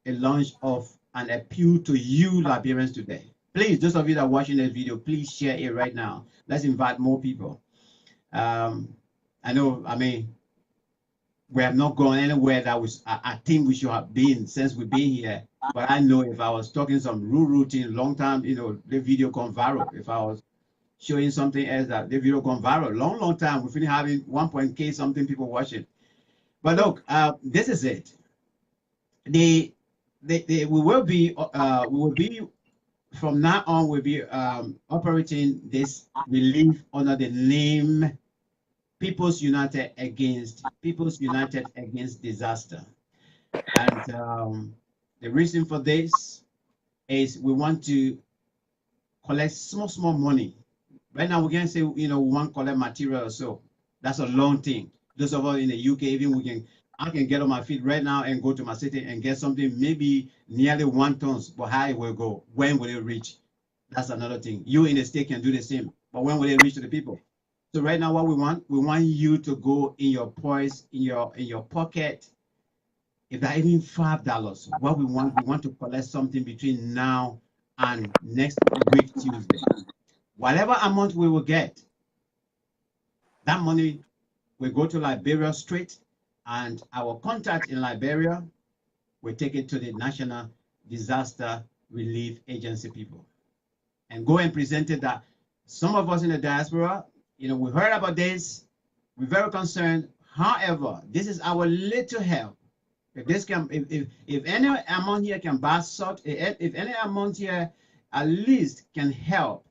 a launch of an appeal to you Liberians today. Please, those of you that are watching this video, please share it right now. Let's invite more people. I know, I mean, we have not gone anywhere that was I think we should have been since we've been here. But I know if I was talking some routine, long time, you know, the video gone viral. If I was showing something else, that the video gone viral, long time. We've been having 1.k something people watching. But look, this is it. We will be from now on. We'll be operating this relief under the name People's United Against Disaster. And the reason for this is we want to collect small money. Right now, we can say, you know, we want to collect material or so. That's a long thing. Those of us in the UK, even I can get on my feet right now and go to my city and get something maybe nearly 1 ton, but how it will go, when will it reach? That's another thing. You in the state can do the same, but when will it reach to the people? So right now, what we want you to go in your purse, in your pocket. If that even $5, what we want to collect something between now and next week Tuesday. Whatever amount we will get, that money will go to Liberia straight, and our contact in Liberia will take it to the National Disaster Relief Agency people, and go and present it. That some of us in the diaspora, you know, we heard about this, we're very concerned. However, this is our little help. If this can, if any amount here can buy salt, if any amount here at least can help,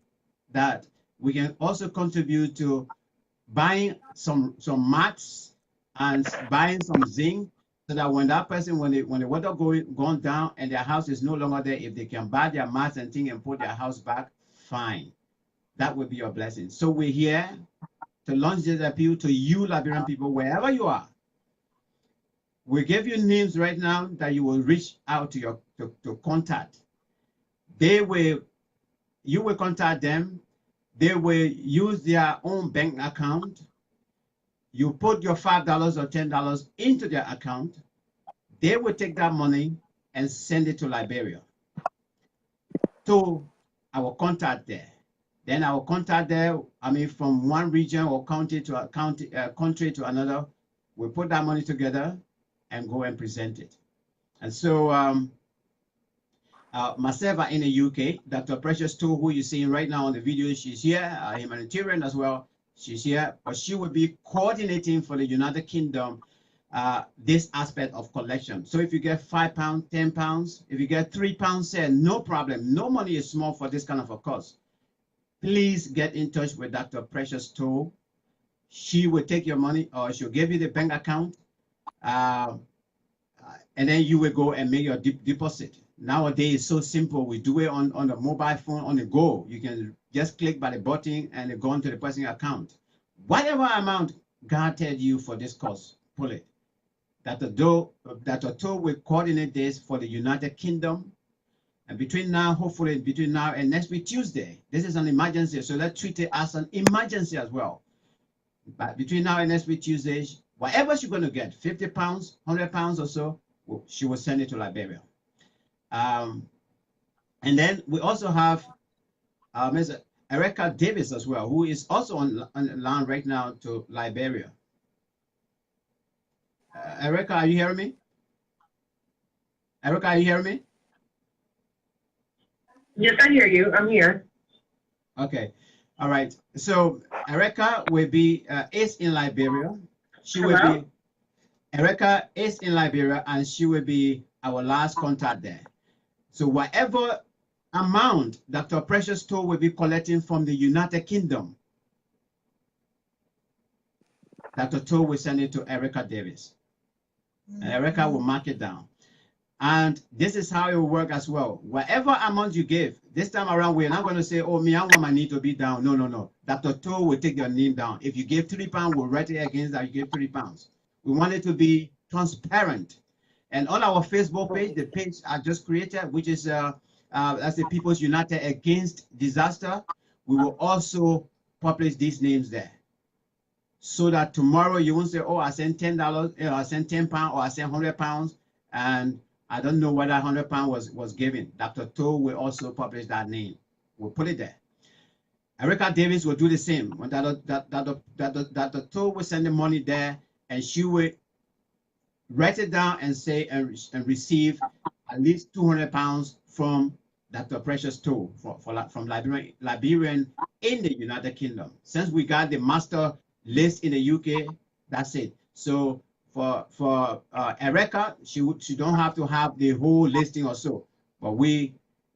that we can also contribute to buying some mats and buying some zinc, so that when that person, when the water gone down and their house is no longer there, if they can buy their mats and things and put their house back, fine. That would be your blessing. So we're here to launch this appeal to you Liberian people, wherever you are. We give you names right now that you will reach out to to contact. You will contact them. They will use their own bank account. You put your $5 or $10 into their account. They will take that money and send it to Liberia, to our contact there. Then our contact there, I mean, from one region or county to a country to another, we put that money together and go and present it. And so myself are in the UK. Dr. Precious Toe, who you're seeing right now on the video, she's here, a humanitarian as well. She's here, but she will be coordinating for the United Kingdom this aspect of collection. So if you get £5, £10, if you get £3, no problem. No money is small for this kind of a cause. Please get in touch with Dr. Precious Toe. She will take your money, or she'll give you the bank account, and then you will go and make your deposit. Nowadays, it's so simple. We do it on the mobile phone, on the go. You can just click by the button and it go into the person's account. Whatever amount God tells you for this course, pull it. Dr. Toe will coordinate this for the United Kingdom. And between now, hopefully between now and next week, Tuesday, this is an emergency. So let's treat it as an emergency as well. But between now and next week, Tuesday, whatever she's going to get, £50, £100 or so, she will send it to Liberia. And then we also have Ms. Erica Davis as well, who is also on line right now to Liberia. Erica, are you hearing me? Erica, are you hearing me? Yes, I hear you. I'm here. Okay. All right. So Erica will be is in Liberia. She will be Erica is in Liberia, and she will be our last contact there. So whatever amount Dr. Precious Toe will be collecting from the United Kingdom, Dr. Toe will send it to Erica Davis. And Erica will mark it down. And this is how it will work as well. Whatever amount you give, this time around, we're not going to say, oh, me, I want my name to be down. No, no, no. Dr. Toe will take your name down. If you give £3, we'll write it against that you give £3. We want it to be transparent. And on our Facebook page, the page I just created, which is that's the People's United Against Disaster, we will also publish these names there. So that tomorrow you won't say, oh, I sent $10, I sent £10, or I sent £100, and I don't know whether £100 was given. Dr. Toe will also publish that name. We'll put it there. Erica Davis will do the same. When Dr. Toe will send the money there, and she will write it down and say and receive at least £200 from Dr. Precious Toe from Liberian in the United Kingdom. Since we got the master list in the UK, that's it. So for Erica, she don't have to have the whole listing or so. But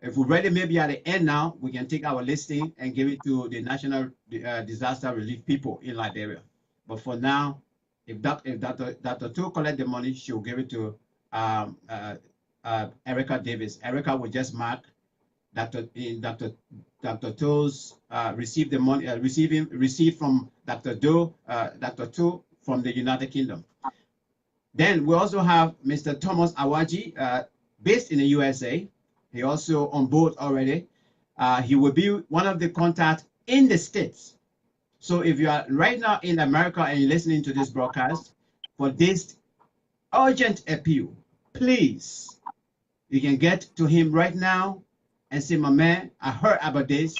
if we're ready, maybe at the end now, we can take our listing and give it to the National Disaster Relief people in Liberia. But for now, if Dr. Toe collect the money, she'll give it to Erica Davis. Erica will just mark Dr. Toe's receive the money, receive from Dr. Toe from the United Kingdom. Then we also have Mr. Thomas Awaji, based in the USA. He also on board already. He will be one of the contacts in the States. So if you are right now in America and you're listening to this broadcast, for this urgent appeal, please, you can get to him right now and say, my man, I heard about this.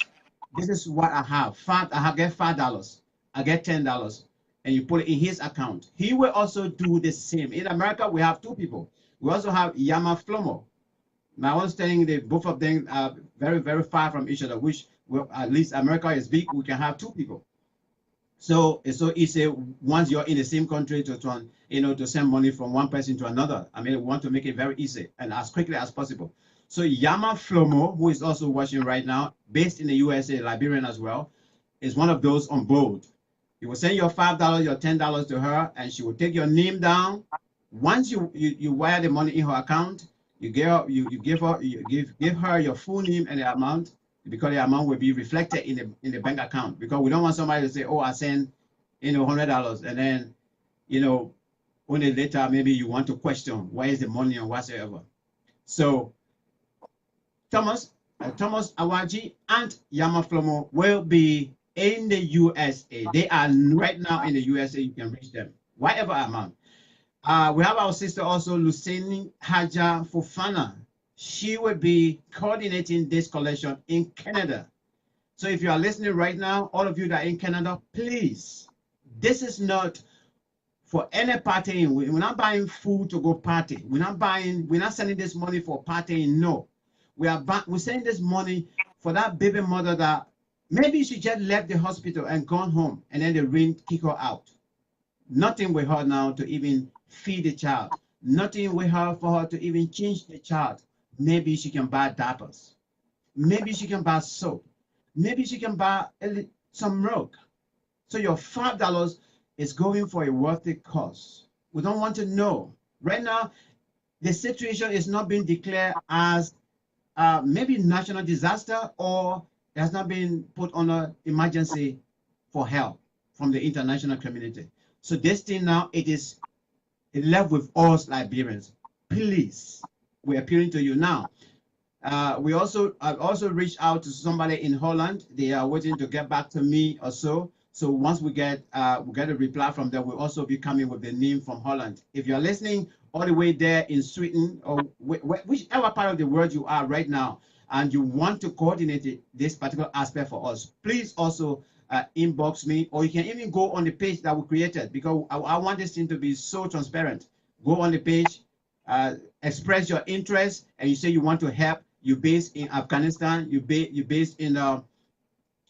This is what I have. I get $5. I get $10. And you put it in his account. He will also do the same. In America, we have two people. We also have Yama Flomo. Now, I was telling that both of them are very, very far from each other, which at least America is big. We can have two people. So it's so easy once you're in the same country to send money from one person to another. I mean, we want to make it very easy and as quickly as possible. So Yama Flomo, who is also watching right now, based in the USA, Liberian as well, is one of those on board. You will send your $5, your $10 to her, and she will take your name down. Once you wire the money in her account, you give her your full name and the amount, because the amount will be reflected in the bank account. Because we don't want somebody to say, oh, I sent $100, and then only later maybe you want to question where is the money or whatsoever. So Thomas Awaji and Yama Flomo will be in the USA. They are right now in the USA. You can reach them, whatever amount. We have our sister also, Lucini Haja Fofana. She will be coordinating this collection in Canada. So if you are listening right now, all of you that are in Canada, please, this is not for any partying. We're not buying food to go party. We're not sending this money for partying. No, we're sending this money for that baby mother that Maybe she just left the hospital and gone home, and then the rain kick her out. Nothing with her now to even feed the child. Nothing with her for her to even change the child. Maybe she can buy diapers. Maybe she can buy soap. Maybe she can buy some milk. So your $5 is going for a worthy cause. We don't want to know. Right now, the situation is not being declared as maybe national disaster, or it has not been put on an emergency for help from the international community. So this thing now, it is left with us Liberians. Please, we're appealing to you now. I've also reached out to somebody in Holland. They are waiting to get back to me or so. So once we get a reply from them, we'll also be coming with the name from Holland. If you're listening all the way there in Sweden or whichever part of the world you are right now, and you want to coordinate this particular aspect for us, please also inbox me, or you can even go on the page that we created, because I want this thing to be so transparent. Go on the page, express your interest, and you say you want to help. You're based in Afghanistan, you're based in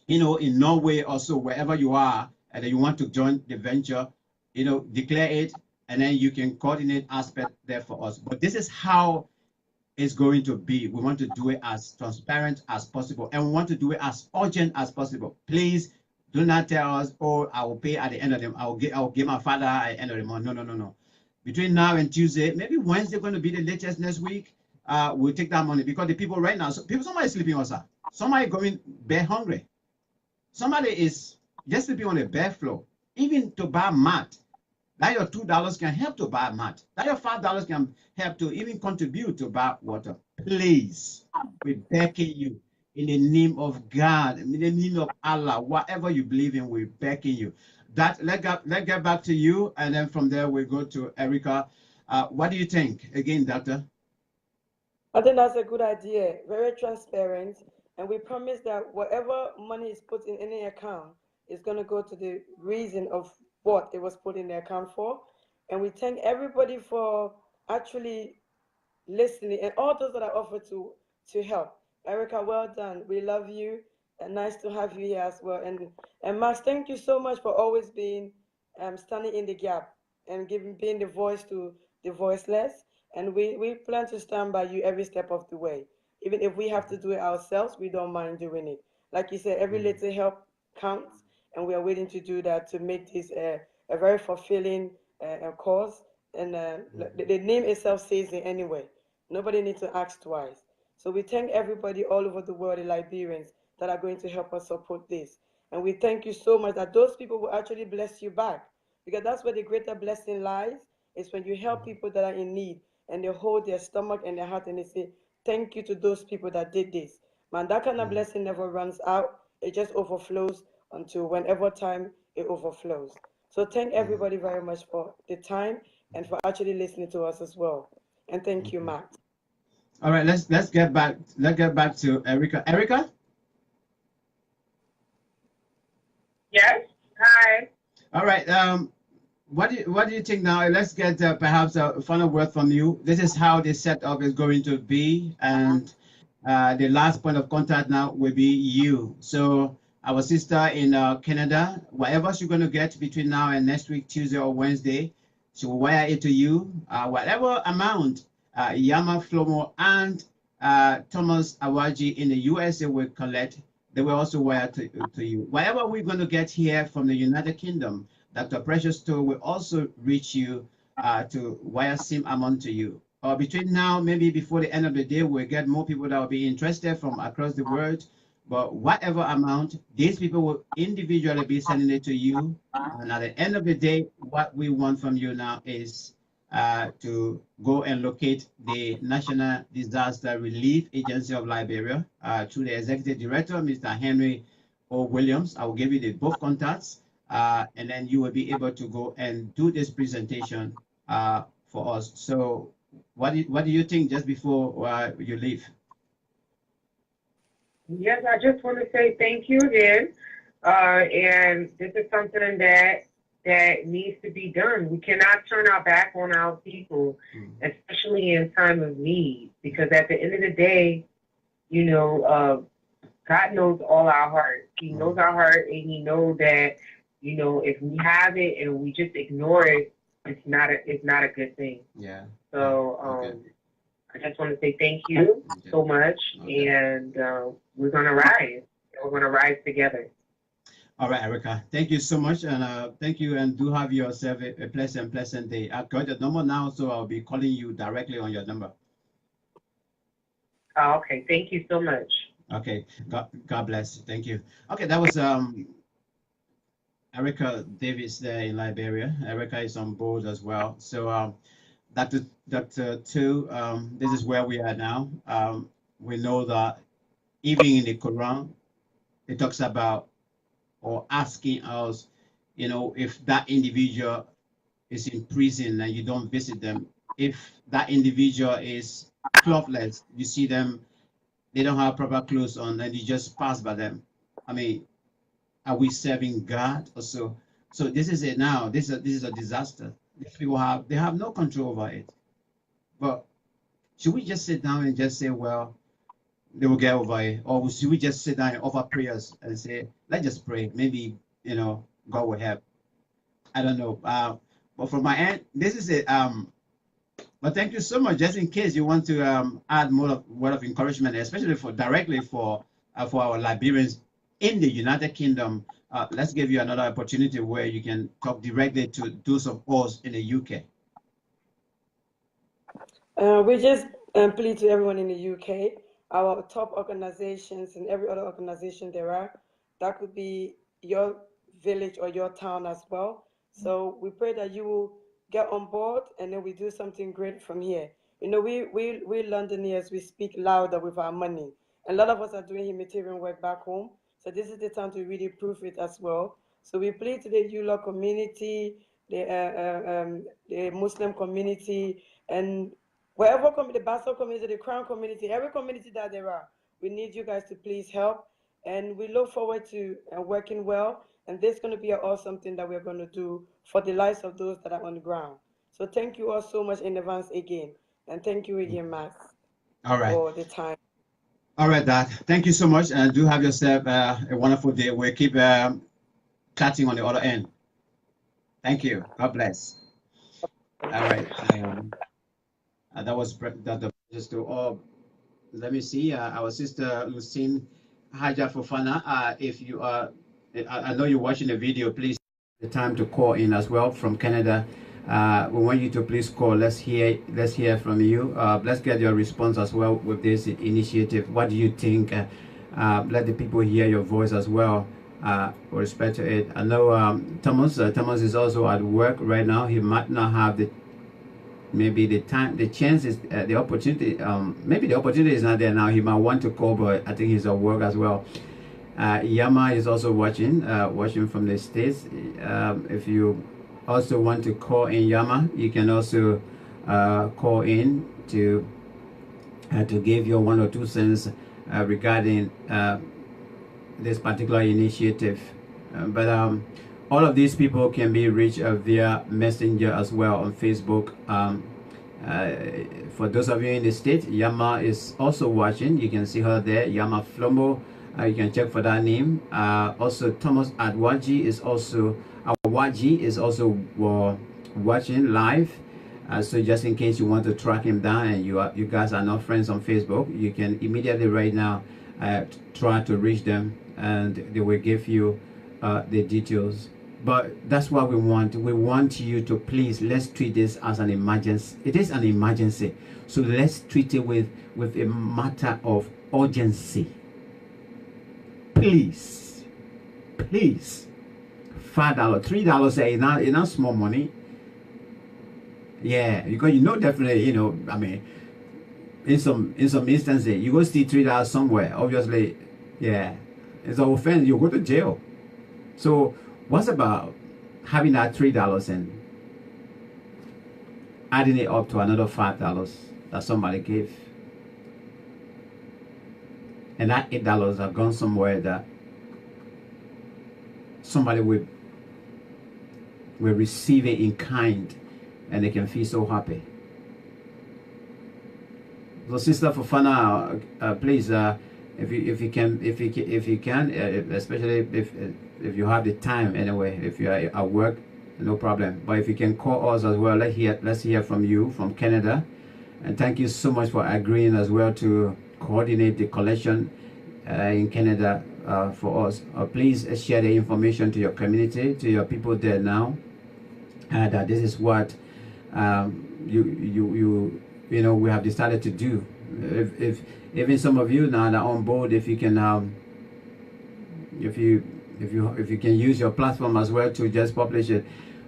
in Norway or so, wherever you are, and then you want to join the venture, declare it, and then you can coordinate aspect there for us. But this is how it's going to be. We want to do it as transparent as possible, and we want to do it as urgent as possible. Please do not tell us, oh, I will pay at the end of the month. I'll give my father at the end of the month. No. Between now and Tuesday, maybe Wednesday going to be the latest next week. We'll take that money, because the people right now, somebody is sleeping outside. Somebody going bare hungry. Somebody is just sleeping on the bare floor. Even to buy mat, that your $2 can help to buy mat. That your $5 can help to even contribute to buy water. Please, we're begging you in the name of God, in the name of Allah, whatever you believe in, we're begging you. Let's get back to you, and then from there we go to Erica. What do you think? Again, Doctor. I think that's a good idea. Very transparent. And we promise that whatever money is put in any account is going to go to the reason of what it was put in the account for. And we thank everybody for actually listening, and all those that are offered to help. Erica, well done. We love you, and nice to have you here as well. And Max, thank you so much for always being standing in the gap and being the voice to the voiceless. And we plan to stand by you every step of the way. Even if we have to do it ourselves, we don't mind doing it. Like you said, every little help counts, and we are willing to do that to make this a very fulfilling cause. And the name itself says it anyway. Nobody needs to ask twice. So we thank everybody all over the world, the Liberians, that are going to help us support this. And we thank you so much that those people will actually bless you back, because that's where the greater blessing lies, is when you help people that are in need, and they hold their stomach and their heart and they say, thank you to those people that did this. Man, that kind of blessing never runs out. It just overflows until whenever time it overflows. So thank everybody very much for the time and for actually listening to us as well. And thank you, Max. All right, let's get back. Let's get back to Erica. Erica? Yes. Hi. All right. What do you think now? Let's get perhaps a final word from you. This is how the setup is going to be, and the last point of contact now will be you. So our sister in Canada, whatever she's going to get between now and next week, Tuesday or Wednesday, she will wire it to you. Whatever amount Yama Flomo and Thomas Awaji in the USA will collect, they will also wire to you. Whatever we're going to get here from the United Kingdom, Dr. Precious Toe will also reach you to wire same amount to you. Or between now, maybe before the end of the day, we'll get more people that will be interested from across the world. But whatever amount, these people will individually be sending it to you. And at the end of the day, what we want from you now is to go and locate the National Disaster Relief Agency of Liberia through the Executive Director, Mr. Henry O. Williams. I will give you both contacts. And then you will be able to go and do this presentation for us. So what do you think just before you leave? Yes, I just want to say thank you again. And this is something that needs to be done. We cannot turn our back on our people, especially in time of need, because at the end of the day, God knows all our hearts. He knows our heart, and He knows that, you know, if we have it and we just ignore it, it's not a good thing. Yeah. So Okay. I just want to say thank you Okay. so much, Okay. and we're gonna rise. We're gonna rise together. All right, Erica. Thank you so much, and thank you, and do have yourself a pleasant day. I've got your number now, so I'll be calling you directly on your number. Oh, okay. Thank you so much. Okay. God bless. Thank you. Okay, that was Erica Davis there in Liberia. Erica is on board as well. So Dr. Two, this is where we are now. We know that even in the Quran, it talks about or asking us, you know, if that individual is in prison and you don't visit them, if that individual is clothless, you see them, they don't have proper clothes on, and you just pass by them. I mean, are we serving God or so? So this is it now. This is a disaster. These people they have no control over it. But should we just sit down and just say, well, they will get over it, or should we just sit down and offer prayers and say, let's just pray? Maybe, you know, God will help. I don't know. But from my end, this is it. But thank you so much. Just in case you want to add more word of encouragement, especially directly for our Liberians in the United Kingdom, let's give you another opportunity where you can talk directly to those of us in the UK. We just plead to everyone in the UK, our top organizations and every other organization there are, that could be your village or your town as well. So we pray that you will get on board, and then we do something great from here. You know, we Londoners, we speak louder with our money. A lot of us are doing humanitarian work back home. So this is the time to really prove it as well. So we plead to the ULA community, the Muslim community, and wherever the Basel community, the Crown community, every community that there are, we need you guys to please help. And we look forward to working well. And this is going to be an awesome thing that we're going to do for the lives of those that are on the ground. So thank you all so much in advance again. And thank you again, Max, All right. for the time. All right, Dad. Thank you so much, and do have yourself a wonderful day. We'll keep chatting on the other end. Thank you. God bless. All right. That was Dr. Just to all. Let me see. Our sister Lucine Haja Fofana. If you are, I know you're watching the video. Please, the time to call in as well from Canada. We want you to please call. Let's hear from you. Let's get your response as well with this initiative. What do you think? Let the people hear your voice as well. With respect to it, I know Thomas is also at work right now. He might not have the time, the chances, the opportunity. Maybe the opportunity is not there now. He might want to call, but I think he's at work as well. Yama is also watching from the States. If you also want to call in, Yama, you can also call in to give your 1 or 2 cents regarding this particular initiative. But all of these people can be reached via Messenger as well on Facebook. For those of you in the States, Yama is also watching. You can see her there, Yama Flomo. You can check for that name. Also, Thomas Adwaji is also watching live. So just in case you want to track him down and you guys are not friends on Facebook, you can immediately right now try to reach them, and they will give you the details. But that's what we want. We want you to please, let's treat this as an emergency. It is an emergency. So let's treat it with a matter of urgency. Please. $5, $3 is not small money. Yeah, because definitely, I mean, in some instances, you go see $3 somewhere. Obviously, yeah, it's an offense. You go to jail. So what's about having that $3 and adding it up to another $5 that somebody gave, and that $8 have gone somewhere that somebody will receive it in kind, and they can feel so happy. So Sister Fofana, please, if you can, especially if you have the time anyway, if you are at work, no problem. But if you can call us as well, let's hear from you from Canada. And thank you so much for agreeing as well to coordinate the collection in Canada for us. Please share the information to your community, to your people there now, that this is what you know we have decided to do. If even some of you now that are on board, if you can if you can use your platform as well to just publish it.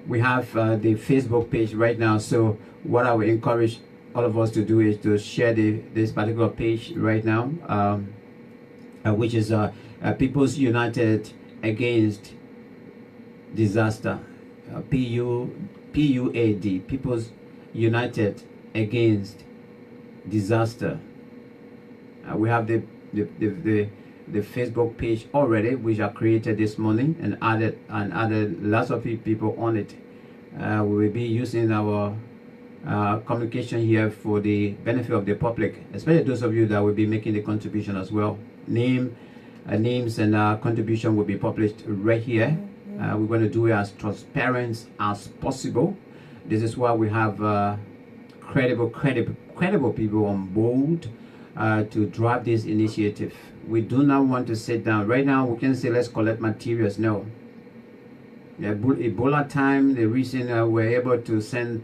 We have the Facebook page right now, so what I would encourage all of us to do is to share this particular page right now, which is People's United Against Disaster, PUAD, People's United Against Disaster. We have the Facebook page already, which I created this morning and added lots of people on it. We will be using our communication here for the benefit of the public, especially those of you that will be making the contribution as well. Names and contribution will be published right here. We're going to do it as transparent as possible. This is why we have credible people on board to drive this initiative. We do not want to sit down right now. We can say let's collect materials. No. Ebola time, the reason we're able to send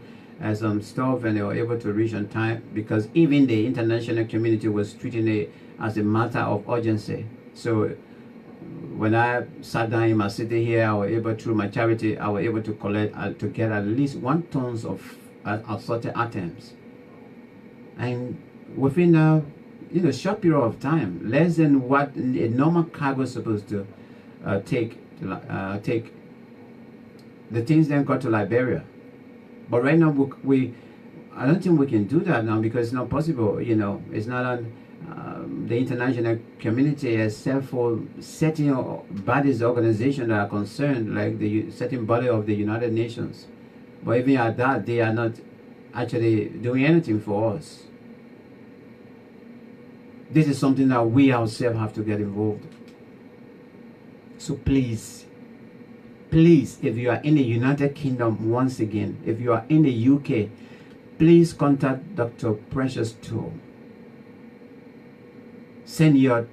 some stuff and they were able to reach on time because even the international community was treating it as a matter of urgency. So when I sat down in my city here, I was able, through my charity, I was able to collect to get at least 1 ton of assorted items, and within a short period of time, less than what a normal cargo is supposed to take. The things then got to Liberia, but right now I don't think we can do that now because it's not possible. It's not on the international community except for certain bodies, organizations that are concerned, like the certain body of the United Nations. But even at that, they are not actually doing anything for us. This is something that we ourselves have to get involved. So please, if you are in the United Kingdom, once again, if you are in the UK, please contact Dr. Precious Tool. Send your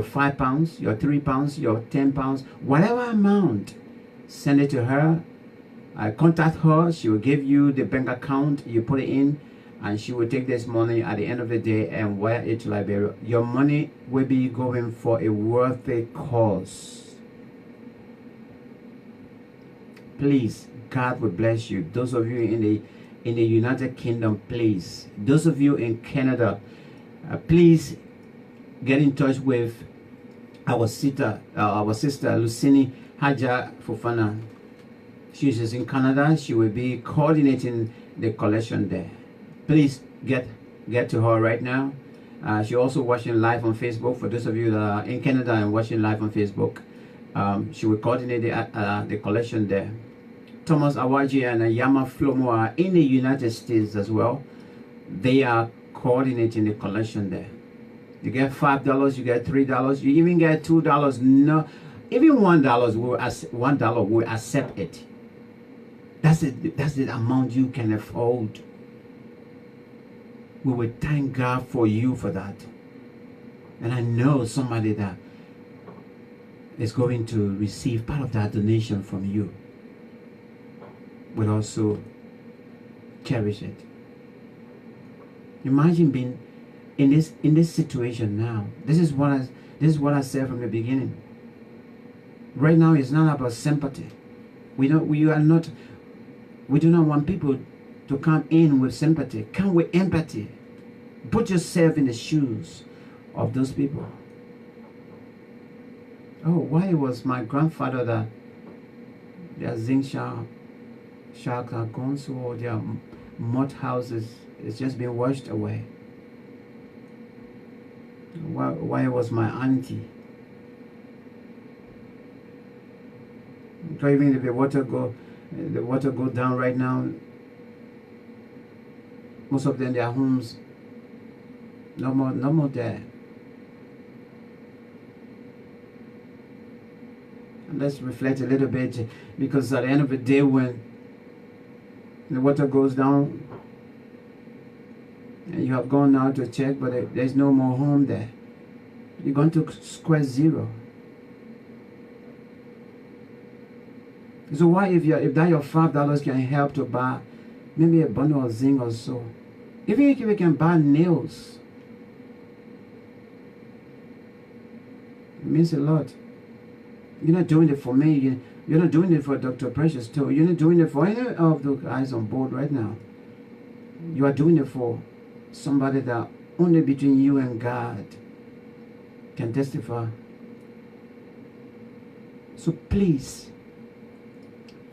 5 pounds, your 3 pounds, your 10 pounds, whatever amount. Send it to her. Contact her. She will give you the bank account. You put it in, and she will take this money at the end of the day and wire it to Liberia. Your money will be going for a worthy cause. Please, God will bless you. Those of you in the United Kingdom, please. Those of you in Canada, please get in touch with our sister Lucini Haja Fofana. She's in Canada. She will be coordinating the collection there. Please get to her right now. She's also watching live on Facebook. For those of you that are in Canada and watching live on Facebook, she will coordinate the collection there. Thomas Awaji and Yama Flomo are in the United States as well. They are coordinating the collection there. You get $5, you get $3, you even get $2. No, even $1 will accept it. That's the amount you can afford. We will thank God for you for that. And I know somebody that is going to receive part of that donation from you will also cherish it. Imagine being in this situation now. This is what I said from the beginning. Right now it's not about sympathy. We do not want people to come in with sympathy. Come with empathy. Put yourself in the shoes of those people. Oh, why it was my grandfather that their zinc sharks are gone, so their mud houses is just been washed away. Why was my auntie? Because even if the water go down right now, most of them, their homes no more there. let's reflect a little bit, because at the end of the day, when the water goes down, and you have gone now to check, but there's no more home there, you're going to square zero. So why, if that your $5 can help to buy maybe a bundle of zinc or so, even if you can buy nails, it means a lot. You're not doing it for me. You're not doing it for Dr. Precious too. You're not doing it for any of the guys on board right now. You are doing it for somebody that only between you and God can testify. So please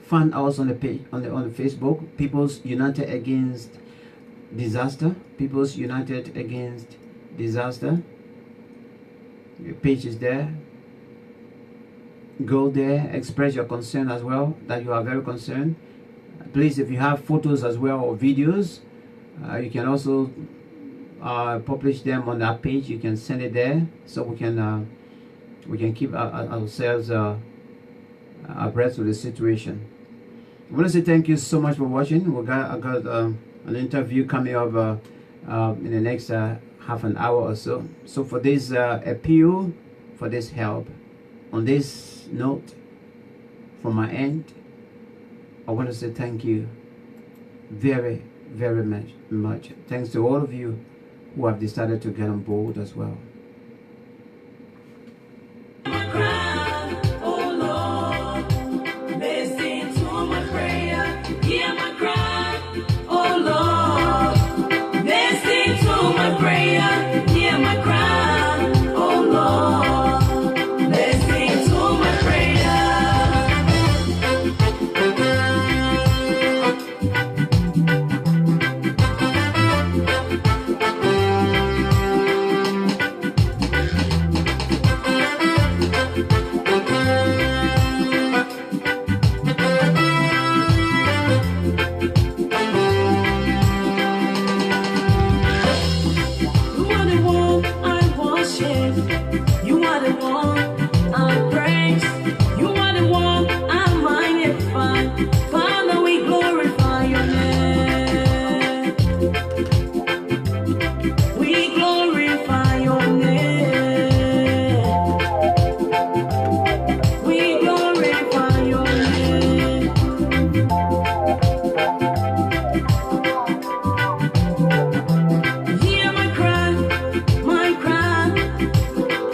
find us on the page, on the Facebook, People's United Against Disaster. People's United Against Disaster. Your page is there. Go there, express your concern as well, that you are very concerned. Please, if you have photos as well or videos, you can also publish them on that page. You can send it there, so we can keep ourselves abreast of the situation. I want to say thank you so much for watching. I got an interview coming up in the next half an hour or so. So for this appeal, for this help, on this note, from my end, I want to say thank you very, very much. Thanks to all of you who have decided to get on board as well. Hear my cry,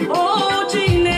oh, Gina.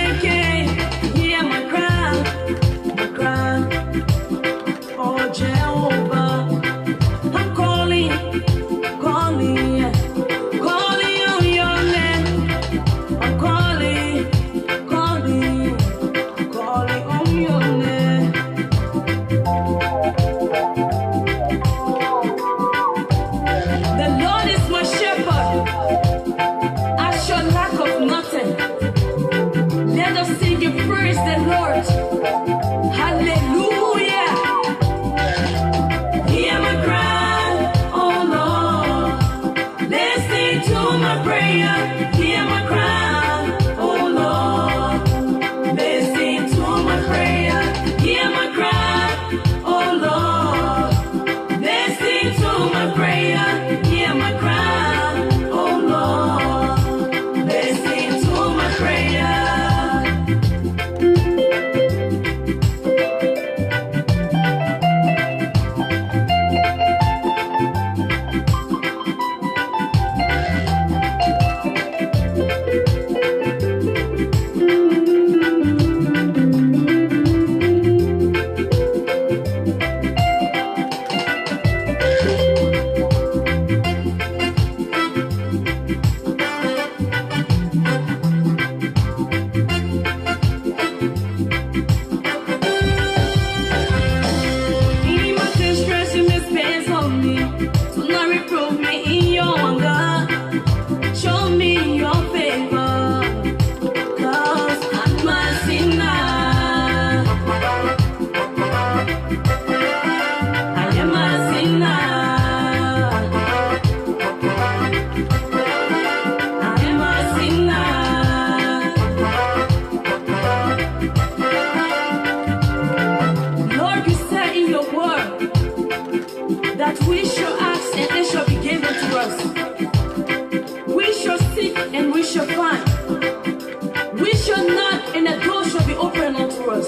We shall not, and the door shall be open unto us.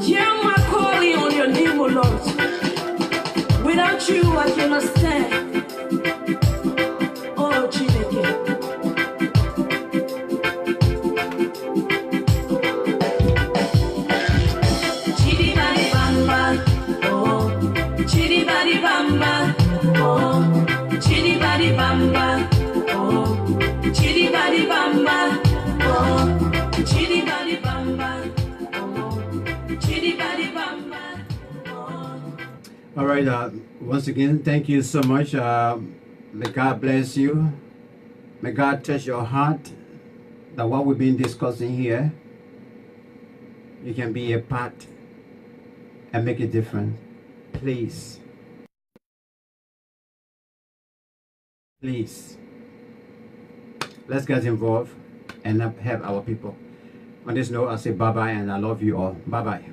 Hear my calling on your name, O Lord. Without you, I cannot stand. Oh, Chineke. Chidi badi bamba, oh. Chidi badi bamba, oh. Chidi badi bamba, oh. Chidi badi bamba, oh. Chidi badi bamba, oh. Chidi badi bamba, oh. All right. Once again, thank you so much. May God bless you. May God touch your heart. That what we've been discussing here, you can be a part and make a difference. Please. Please. Let's get involved and help our people. On this note, I say bye-bye and I love you all. Bye-bye.